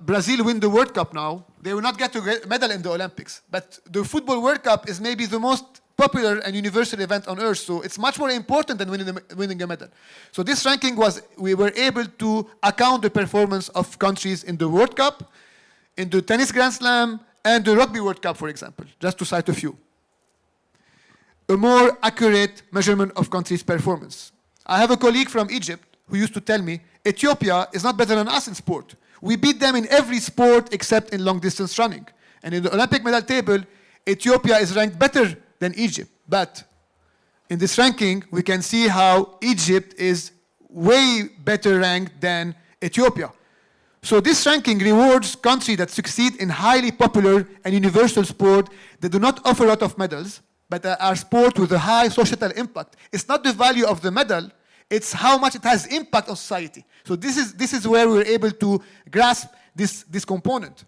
Brazil win the World Cup now, they will not get a medal in the Olympics. But the Football World Cup is maybe the most popular and universal event on earth, so it's much more important than winning a medal. So this ranking we were able to account the performance of countries in the World Cup, in the Tennis Grand Slam, and the Rugby World Cup, for example, just to cite a few. A more accurate measurement of countries' performance. I have a colleague from Egypt who used to tell me, Ethiopia is not better than us in sport. We beat them in every sport except in long distance running. And in the Olympic medal table, Ethiopia is ranked better than Egypt. But in this ranking, we can see how Egypt is way better ranked than Ethiopia. So this ranking rewards countries that succeed in highly popular and universal sport that do not offer a lot of medals, but are sport with a high societal impact. It's not the value of the medal, it's how much it has impact on society. So this is where we're able to grasp this component.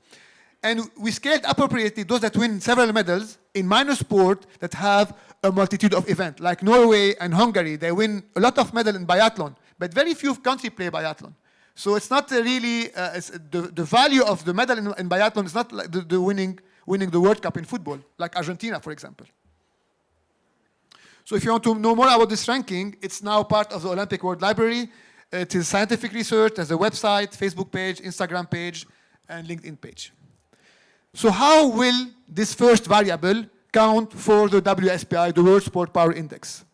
And we scaled appropriately those that win several medals in minor sport that have a multitude of events. Like Norway and Hungary, they win a lot of medals in biathlon, but very few countries play biathlon. So it's not really, the value of the medal in biathlon is not like the winning the World Cup in football, like Argentina, for example. So if you want to know more about this ranking, it's now part of the Olympic World Library. It is scientific research, there's a website, Facebook page, Instagram page, and LinkedIn page. So how will this first variable count for the WSPI, the World Sport Power Index?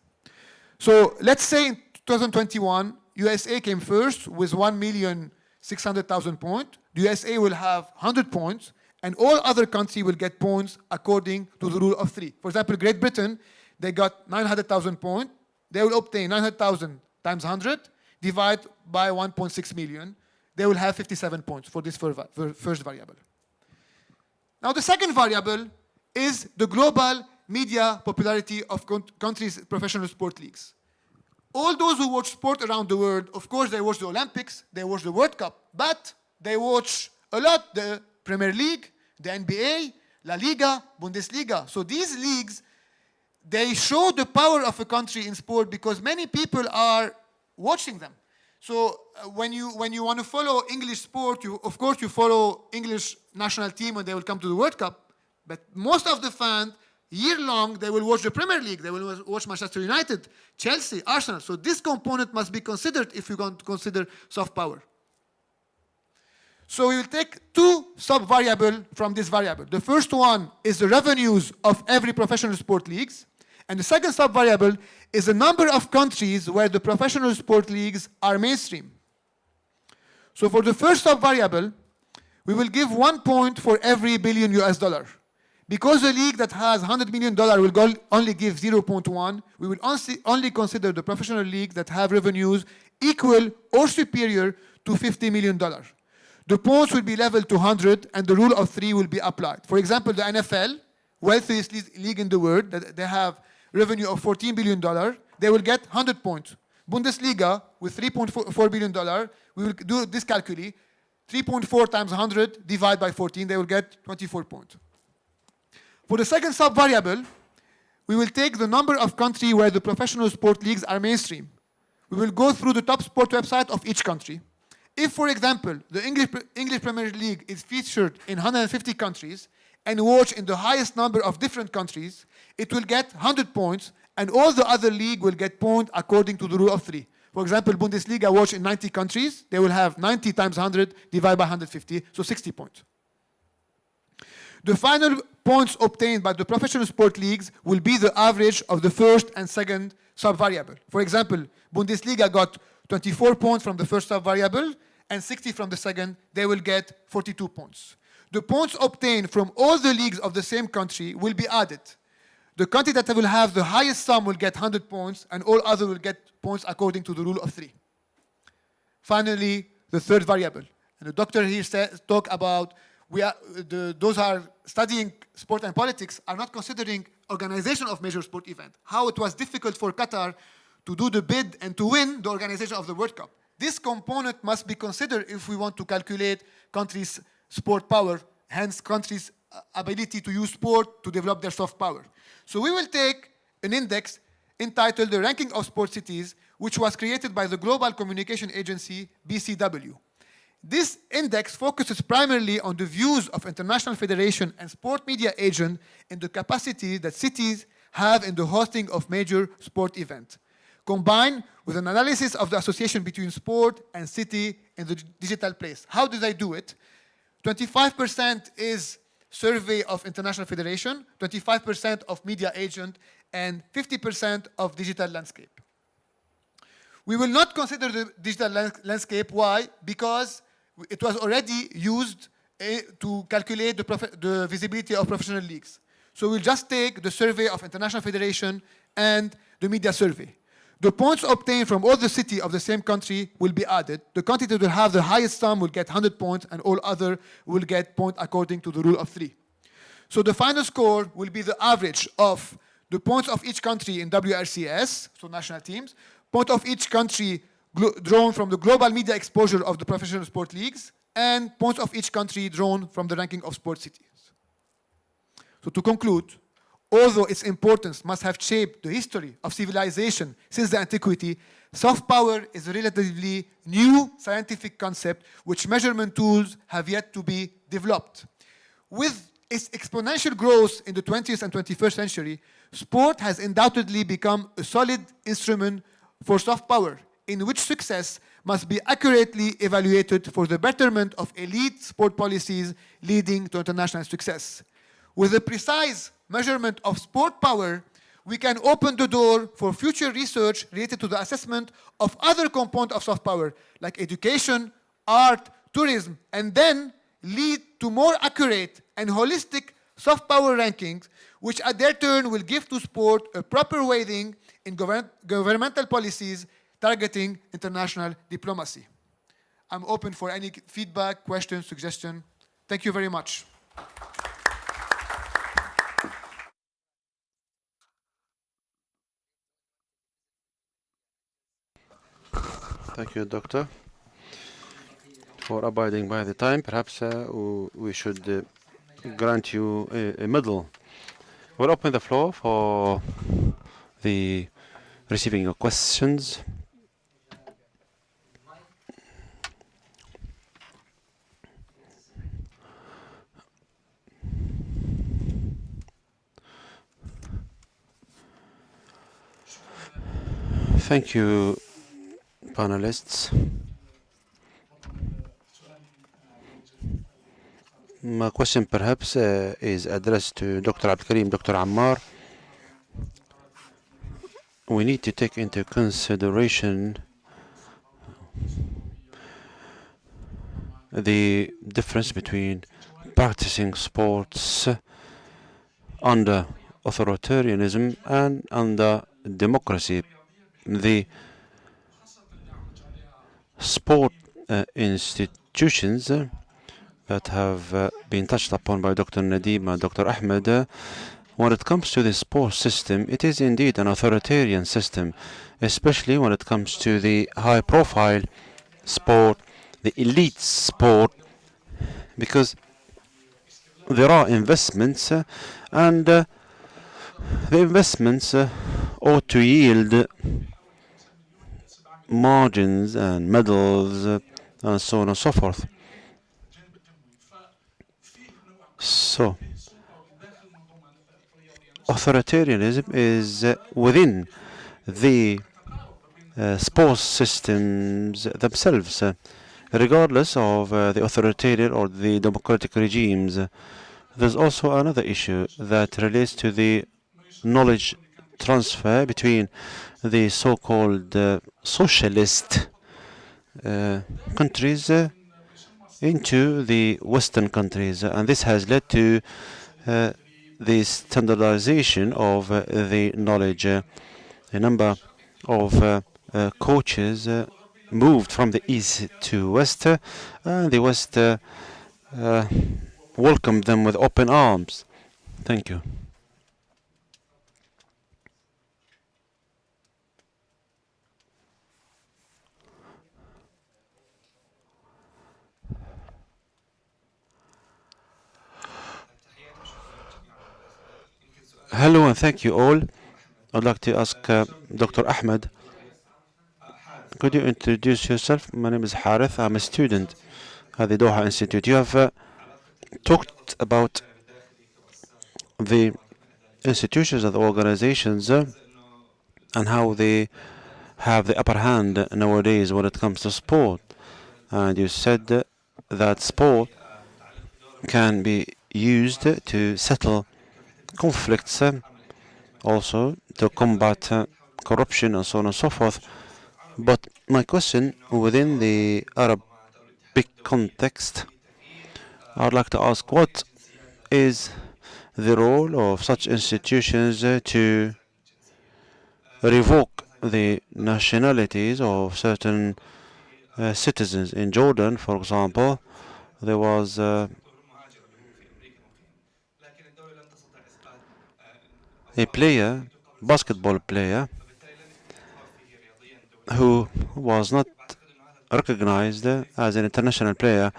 So let's say in 2021, USA came first with 1,600,000 points. The USA will have 100 points, and all other countries will get points according to the rule of three. For example, Great Britain, they got 900,000 points. They will obtain 900,000 times 100, divide by 1.6 million. They will have 57 points for this first variable. Now the second variable is the global media popularity of countries' professional sport leagues. All those who watch sport around the world, of course they watch the Olympics, they watch the World Cup, but they watch a lot the Premier League, the NBA, La Liga, Bundesliga. So these leagues, they show the power of a country in sport because many people are watching them. So when you want to follow English sport, of course you follow English national team when they will come to the World Cup. But most of the fans, year-long, they will watch the Premier League. They will watch Manchester United, Chelsea, Arsenal. So this component must be considered if you want to consider soft power. So we will take two sub-variables from this variable. The first one is the revenues of every professional sport leagues. And the second sub-variable is the number of countries where the professional sport leagues are mainstream. So for the first sub-variable, we will give 1 point for every billion US dollar. Because a league that has $100 million will only give 0.1, we will only consider the professional leagues that have revenues equal or superior to $50 million. The points will be leveled to 100 and the rule of three will be applied. For example, the NFL, wealthiest league in the world, that they have revenue of $14 billion, they will get 100 points. Bundesliga, with $3.4 billion, we will do this calculate. 3.4 times 100, divide by 14, they will get 24 points. For the second sub-variable, we will take the number of countries where the professional sport leagues are mainstream. We will go through the top sport website of each country. If, for example, the English Premier League is featured in 150 countries and watched in the highest number of different countries, it will get 100 points, and all the other league will get points according to the rule of three. For example, Bundesliga watched in 90 countries. They will have 90 times 100 divided by 150, so 60 points. The final points obtained by the professional sport leagues will be the average of the first and second sub-variable. For example, Bundesliga got 24 points from the first sub-variable and 60 from the second. They will get 42 points. The points obtained from all the leagues of the same country will be added. The country that will have the highest sum will get 100 points, and all others will get points according to the rule of 3. Finally, the third variable. And the doctor here talk about those who are studying sport and politics are not considering organization of major sport event. How it was difficult for Qatar to do the bid and to win the organization of the World Cup. This component must be considered if we want to calculate countries' sport power, hence countries' ability to use sport to develop their soft power. So we will take an index entitled the Ranking of Sport Cities, which was created by the Global Communication Agency, BCW. This index focuses primarily on the views of international federation and sport media agents in the capacity that cities have in the hosting of major sport events, combined with an analysis of the association between sport and city in the digital place. How do they do it? 25% is survey of international federation, 25% of media agent, and 50% of digital landscape. We will not consider the digital landscape. Why? Because it was already used to calculate the visibility of professional leagues. So we'll just take the survey of international federation and the media survey. The points obtained from all the cities of the same country will be added. The country that will have the highest sum will get 100 points, and all other will get points according to the rule of 3. So the final score will be the average of the points of each country in WRCS, so national teams, point of each country drawn from the global media exposure of the professional sport leagues, and points of each country drawn from the ranking of sport cities. So to conclude, although its importance must have shaped the history of civilization since the antiquity, soft power is a relatively new scientific concept which measurement tools have yet to be developed. With its exponential growth in the 20th and 21st century, sport has undoubtedly become a solid instrument for soft power, in which success must be accurately evaluated for the betterment of elite sport policies leading to international success. With a precise measurement of sport power, we can open the door for future research related to the assessment of other components of soft power, like education, art, tourism, and then lead to more accurate and holistic soft power rankings, which at their turn will give to sport a proper weighting in governmental policies targeting international diplomacy. I'm open for any feedback, questions, suggestions. Thank you very much. Thank you, Doctor, for abiding by the time. Perhaps we should grant you a medal. We'll open the floor for the receiving of questions. Thank you, panelists. My question perhaps is addressed to Dr. Abdelkarim, Dr. Ammar. We need to take into consideration the difference between practicing sports under authoritarianism and under democracy. The sport institutions that have been touched upon by Dr. Nadim and Dr. Ahmed, when it comes to the sports system, it is indeed an authoritarian system, especially when it comes to the high-profile sport, the elite sport, because there are investments and the investments ought to yield margins and medals and so on and so forth. So, authoritarianism is within the sports systems themselves, regardless of the authoritarian or the democratic regimes. There's also another issue that relates to the knowledge transfer between the so-called socialist countries into the Western countries, and this has led to the standardization of the knowledge. A number of coaches moved from the East to West, and the West welcomed them with open arms. Thank you. Hello and thank you all. I'd like to ask Dr. Ahmed, could you introduce yourself? My name is Harith. I'm a student at the Doha Institute. You have talked about the institutions and the organizations and how they have the upper hand nowadays when it comes to sport. And you said that sport can be used to settle conflicts, also to combat corruption and so on and so forth. But my question, within the Arabic context, I would like to ask, what is the role of such institutions to revoke the nationalities of certain citizens? In Jordan, for example, there was a player, basketball player, who was not recognized as an international player,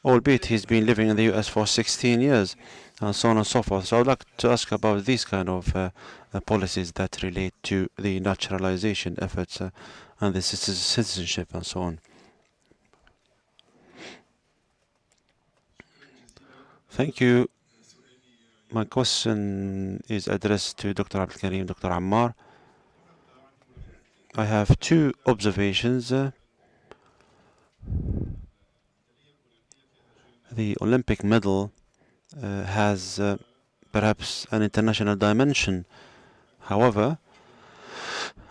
albeit he's been living in the US for 16 years, and so on and so forth. So I'd like to ask about these kind of policies that relate to the naturalization efforts and the citizenship and so on. Thank you. My question is addressed to Dr. Abdelkarim, Dr. Ammar. I have two observations. The Olympic medal has perhaps an international dimension. However,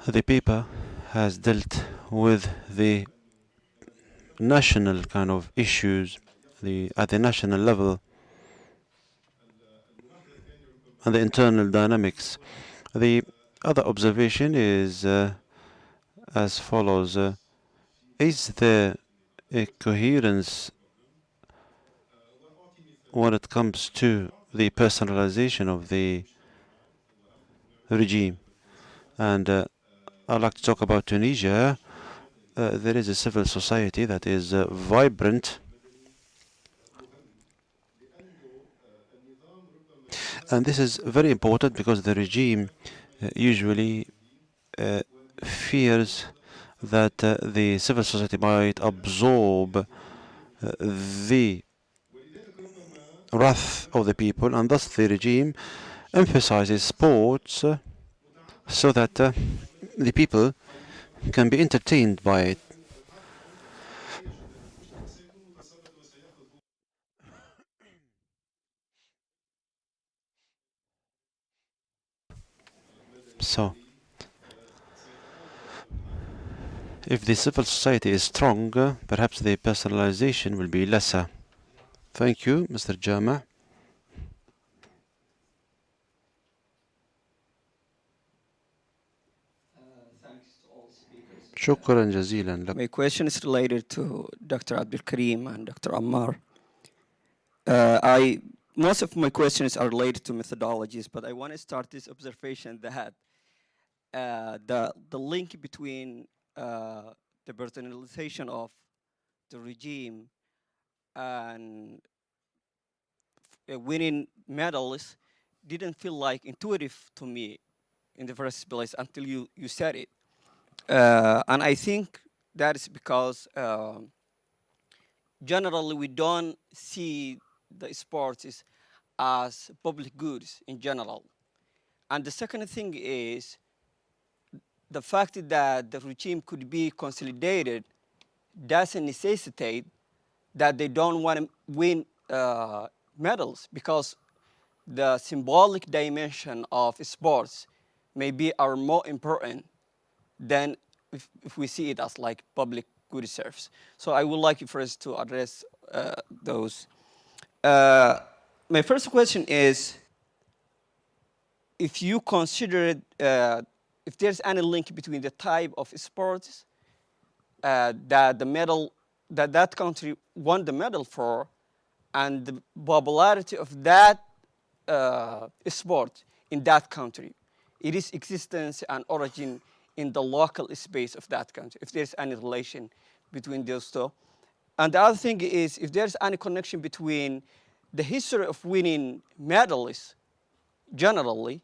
the paper has dealt with the national kind of issues at the national level and the internal dynamics. The other observation is as follows. Is there a coherence when it comes to the personalization of the regime? And I'd like to talk about Tunisia. There is a civil society that is vibrant, and this is very important because the regime usually fears that the civil society might absorb the wrath of the people, and thus the regime emphasizes sports so that the people can be entertained by it. So, if the civil society is strong, perhaps the personalization will be lesser. Thank you, Mr. Jama. شكرا جزيلا لك. My question is related to Dr. Abdelkarim and Dr. Ammar. Most of my questions are related to methodologies, but I want to start this observation that the link between the personalization of the regime and winning medals didn't feel like intuitive to me in the first place until you said it. And I think that is because generally we don't see the sports as public goods in general. And the second thing is the fact that the regime could be consolidated doesn't necessitate that they don't want to win medals, because the symbolic dimension of sports maybe are more important than if we see it as like public good service. So I would like you first to address those. My first question is, if you consider if there's any link between the type of sports that the medal that country won the medal for and the popularity of that sport in that country, it is existence and origin in the local space of that country, if there's any relation between those two. And the other thing is, if there's any connection between the history of winning medals generally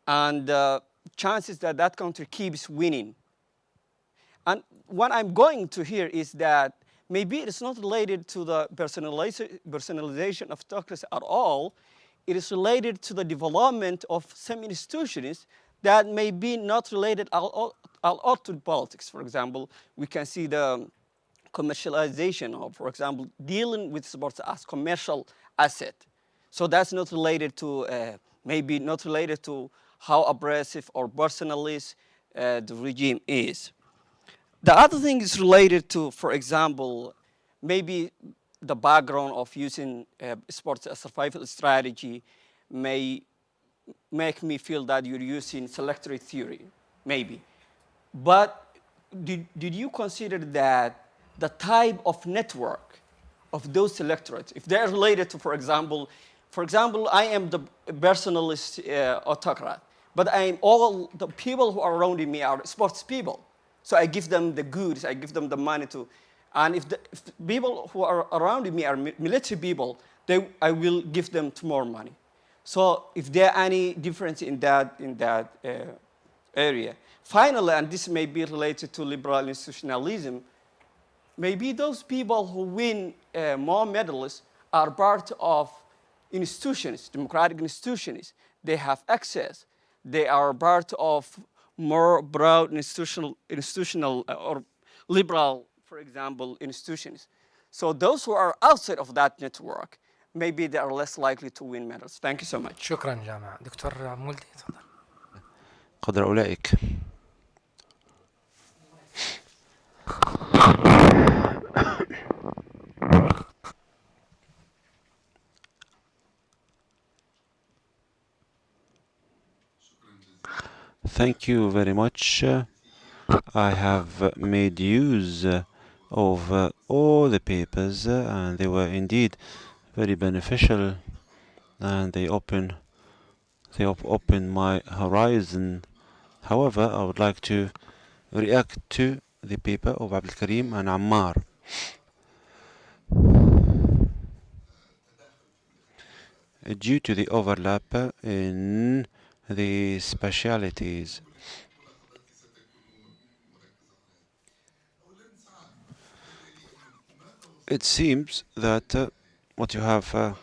and the chances that that country keeps winning. And what I'm going to here is that maybe it's not related to the personalization of autocracy at all. It is related to the development of some institutions that may be not related at all to politics. For example, we can see the commercialization of, for example, dealing with sports as commercial asset. So that's not related to, maybe not related to how aggressive or personalist the regime is. The other thing is related to, for example, maybe the background of using sports as a survival strategy may make me feel that you're using selectory theory, maybe. But did you consider that the type of network of those electorates, if they're related to, for example, I am the personalist autocrat, but all the people who are around me are sports people. So I give them the goods, I give them the money to, and if the people who are around me are military people, I will give them more money. So if there are any difference in that area. Finally, and this may be related to liberal institutionalism, maybe those people who win more medals are part of institutions, democratic institutions. They have access. They are part of more broad institutional or liberal, for example, institutions. So those who are outside of that network, maybe they are less likely to win medals. Thank you so much. شكرا جامعة دكتور مولدي تفضل. قدر أولئك. Thank you very much. I have made use of all the papers and they were indeed very beneficial and they open my horizon. However, I would like to react to the paper of Abdelkarim and Ammar. Due to the overlap in the specialities. It seems that what you have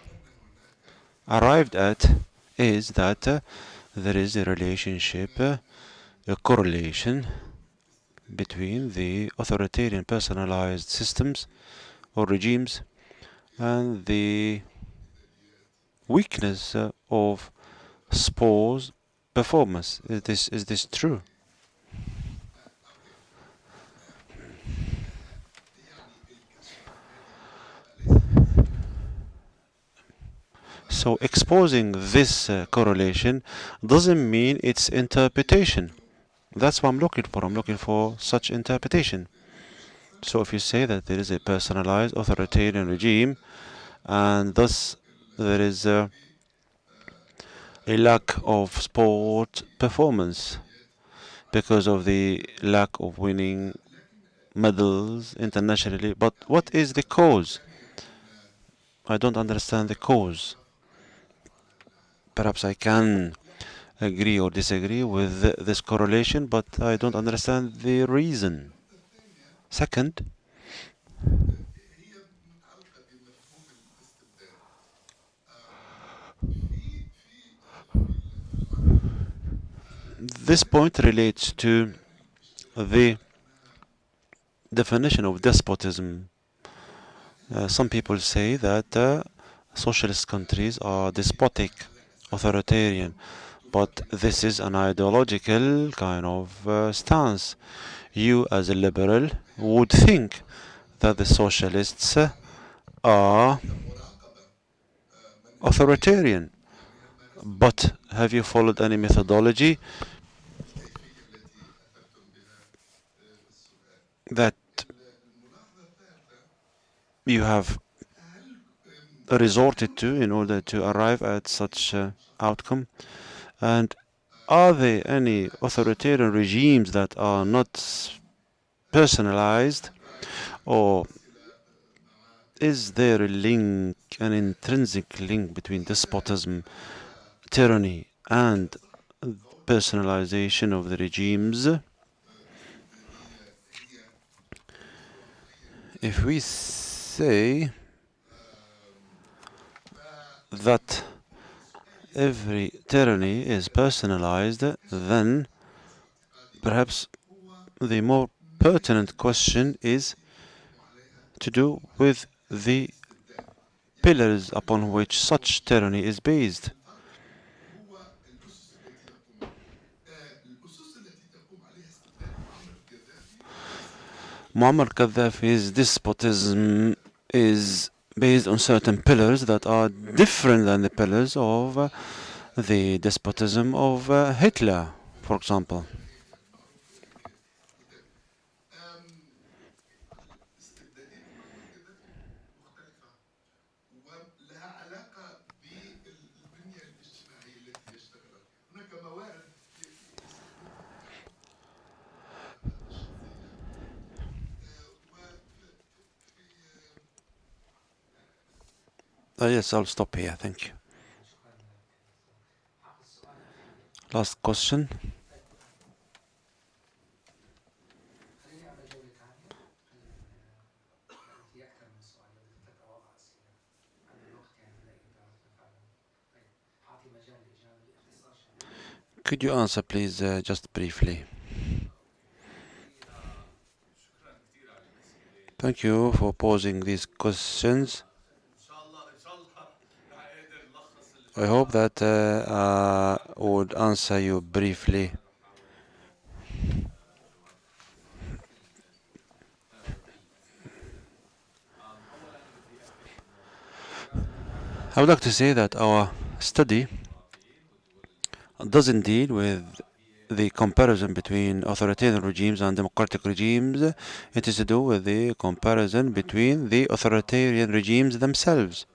arrived at is that there is a relationship, a correlation between the authoritarian personalized systems or regimes and the weakness of sports performance. Is this true? So exposing this correlation doesn't mean its interpretation. That's what I'm looking for. I'm looking for such interpretation. So if you say that there is a personalized authoritarian regime and thus there is a lack of sport performance because of the lack of winning medals internationally, but what is the cause? I don't understand the cause. Perhaps I can agree or disagree with this correlation, but I don't understand the reason. Second, this point relates to the definition of despotism. Some people say that socialist countries are despotic, authoritarian, but this is an ideological kind of stance. You, as a liberal, would think that the socialists are authoritarian. But have you followed any methodology that you have resorted to in order to arrive at such outcome? And are there any authoritarian regimes that are not personalized, or is there a link, an intrinsic link between despotism, tyranny, and personalization of the regimes? If we say that every tyranny is personalized, then perhaps the more pertinent question is to do with the pillars upon which such tyranny is based. Muammar Gaddafi's despotism is based on certain pillars that are different than the pillars of the despotism of Hitler, for example. Yes, I'll stop here. Thank you. Last question. Could you answer, please, just briefly? Thank you for posing these questions. I hope that I would answer you briefly. I would like to say that our study doesn't deal with the comparison between authoritarian regimes and democratic regimes. It is to do with the comparison between the authoritarian regimes themselves.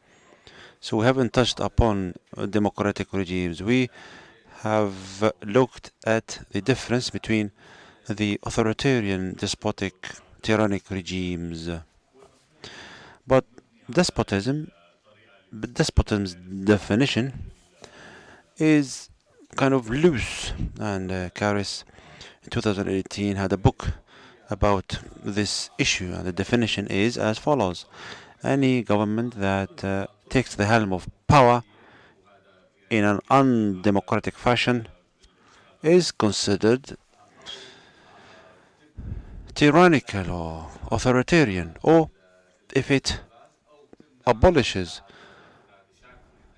So we haven't touched upon democratic regimes. We have looked at the difference between the authoritarian, despotic, tyrannic regimes. But despotism's definition is kind of loose, and Karis in 2018 had a book about this issue, and the definition is as follows: any government that takes the helm of power in an undemocratic fashion is considered tyrannical or authoritarian, or if it abolishes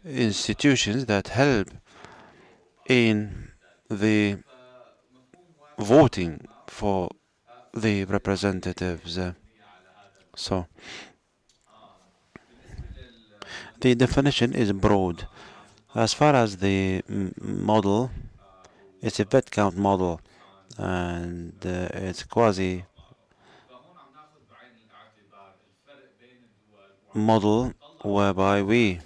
institutions that help in the voting for the representatives. So the definition is broad. As far as the model, it's a bed count model, and it's quasi model whereby we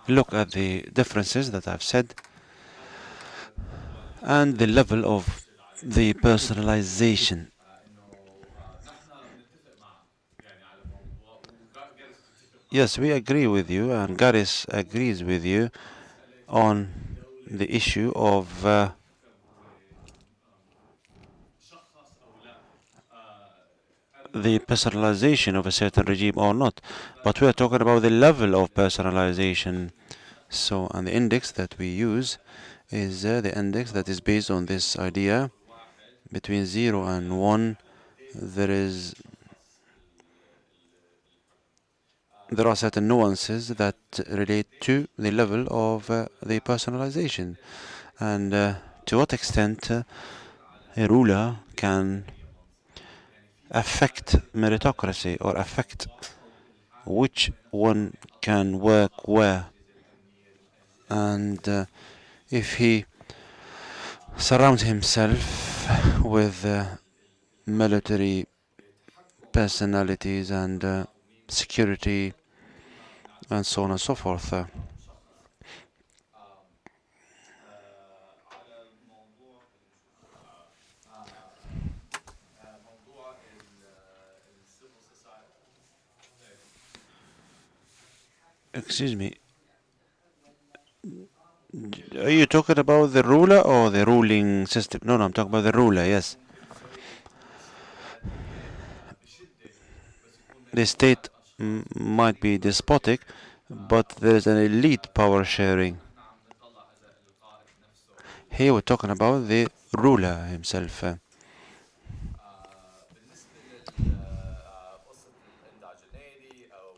look at the differences that I've said and the level of the personalization. Yes, we agree with you, and Garis agrees with you on the issue of the personalization of a certain regime or not. But we are talking about the level of personalization. So, and the index that we use is the index that is based on this idea between 0 and 1, there are certain nuances that relate to the level of the personalization, and to what extent a ruler can affect meritocracy or affect which one can work where, and if he surrounds himself with military personalities and security and so on and so forth. Excuse me, are you talking about the ruler or the ruling system? No, I'm talking about the ruler, yes. The state might be despotic, but there's an elite power sharing. Here we're talking about the ruler himself.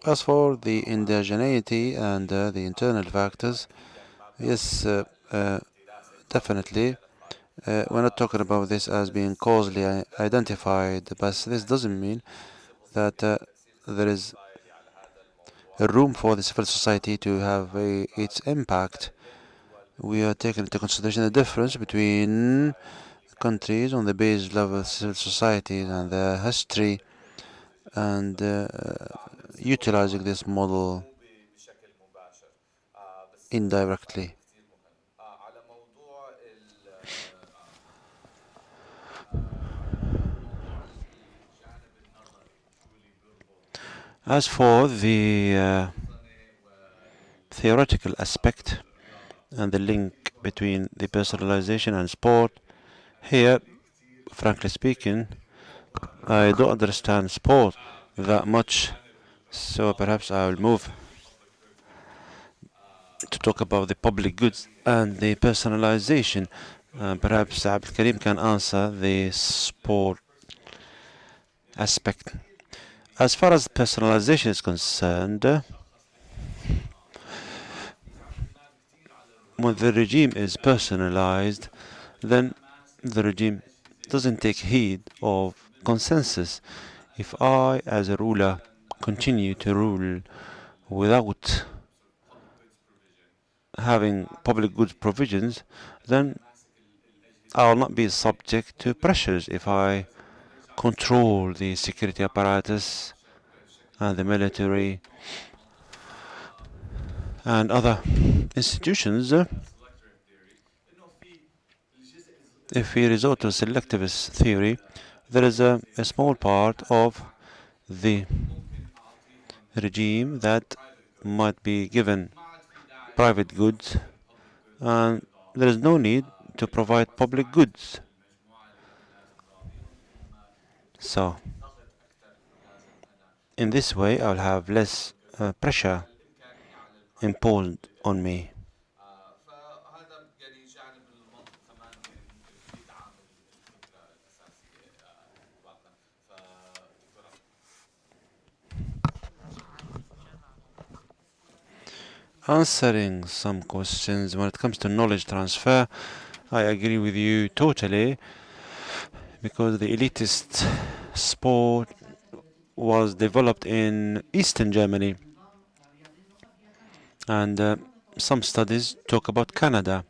As for the indigeneity and the internal factors, yes, definitely. We're not talking about this as being causally identified, but this doesn't mean that there is a room for the civil society to have its impact. We are taking into consideration the difference between countries on the base level civil societies and their history, and utilizing this model indirectly. As for the theoretical aspect and the link between the personalization and sport, here, frankly speaking, I don't understand sport that much, so perhaps I will move to talk about the public goods and the personalization. Perhaps Abdelkarim can answer the sport aspect. As far as personalization is concerned, when the regime is personalized, then the regime doesn't take heed of consensus. If I, as a ruler, continue to rule without having public goods provisions, then I will not be subject to pressures if I control the security apparatus and the military and other institutions. If we resort to selectivist theory, there is a small part of the regime that might be given private goods, and there is no need to provide public goods. So, in this way, I'll have less pressure imposed on me. Answering some questions when it comes to knowledge transfer, I agree with you totally, because the elitist sport was developed in Eastern Germany, and some studies talk about Canada,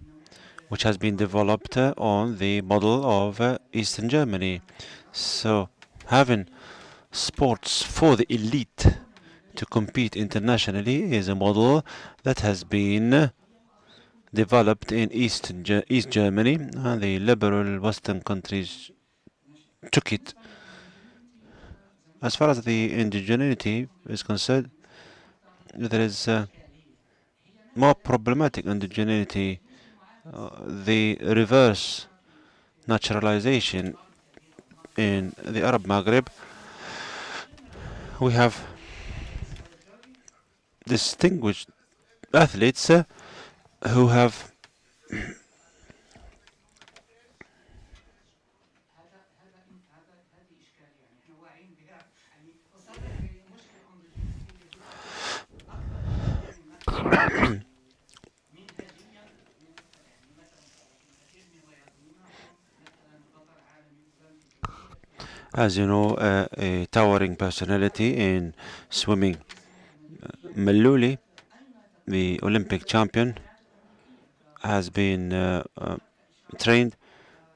which has been developed on the model of Eastern Germany. So having sports for the elite to compete internationally is a model that has been developed in East Germany, and the liberal Western countries took it. As far as the indigeneity is concerned, there is more problematic indigeneity, the reverse naturalization in the Arab Maghreb. We have distinguished athletes who have as you know, a towering personality in swimming. Mallouli, the Olympic champion, has been trained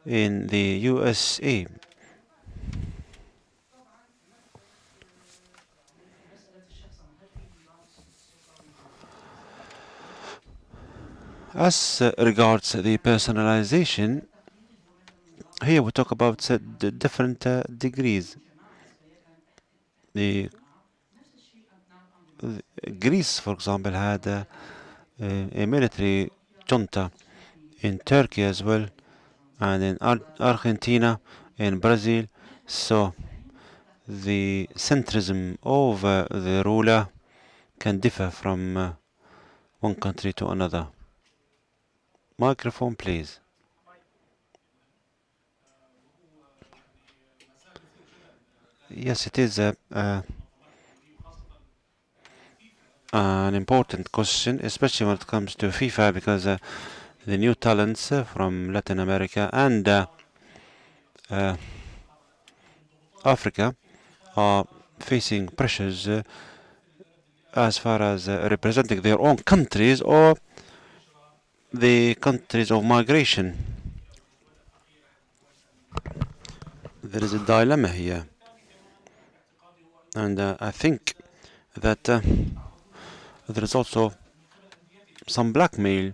in the USA. As regards the personalization, here we talk about the different degrees. The Greece, for example, had a military junta in Turkey as well, and in Argentina, in Brazil. So the centrism of the ruler can differ from one country to another. Microphone, please. Yes, it is an important question, especially when it comes to FIFA, because the new talents from Latin America and Africa are facing pressures as far as representing their own countries or the countries of migration. There is a dilemma here, and I think that there is also some blackmail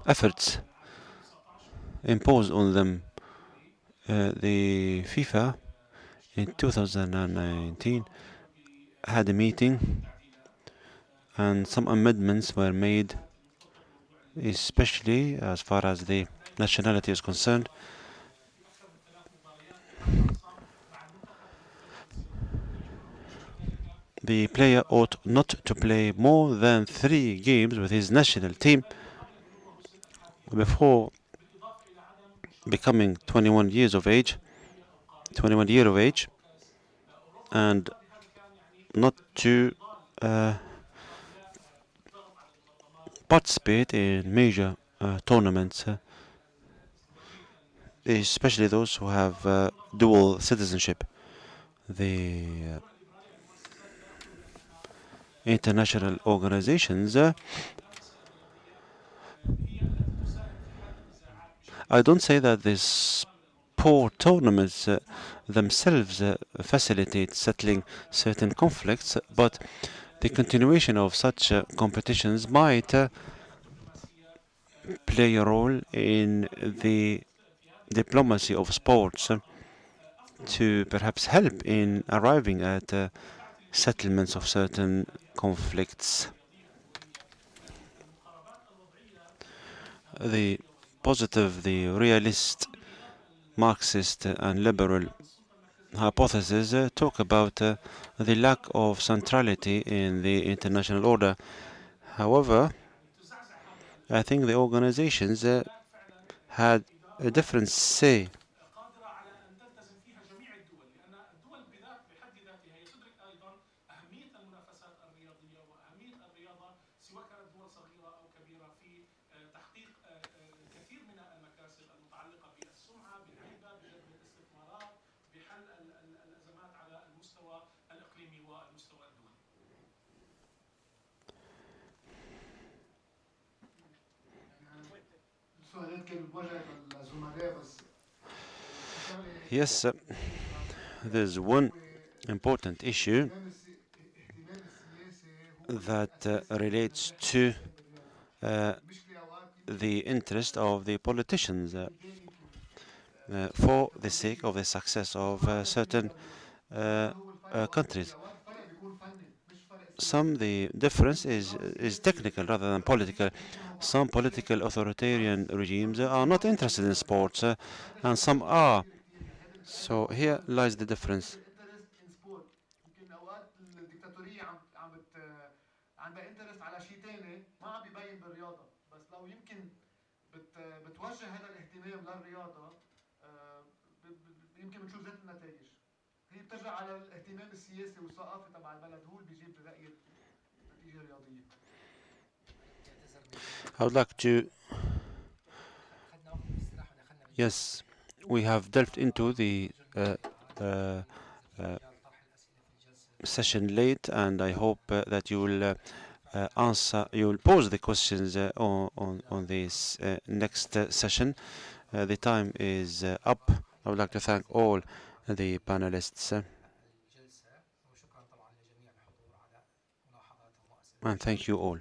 efforts imposed on them. The FIFA in 2019 had a meeting and some amendments were made, especially as far as the nationality is concerned. The player ought not to play more than 3 games with his national team before becoming 21 years of age, 21 year of age, and not to participate in major tournaments, especially those who have dual citizenship. The international organizations, I don't say that these sport tournaments themselves facilitate settling certain conflicts, but the continuation of such competitions might play a role in the diplomacy of sports to perhaps help in arriving at settlements of certain conflicts. The positive, the realist, Marxist and liberal hypothesis talk about the lack of centrality in the international order. However, I think the organizations had a different say. Yes, there's one important issue that relates to the interest of the politicians for the sake of the success of certain countries. The difference is technical rather than political. Some political authoritarian regimes are not interested in sports, and some are. So here lies the difference. عندها انترست على شيء ثاني ما عم بيبين بالرياضه بس لو يمكن بتوجه هذا الاهتمام للرياضه يمكن بنشوف ذات النتائج هي بترجع على الاهتمام السياسي والثقافي تبع البلد هو اللي بيجيب برأيي نتيجه رياضيه. I would like to. Yes, we have delved into the session late, and I hope that you will you will pose the questions on this next session. The time is up. I would like to thank all the panelists and thank you all.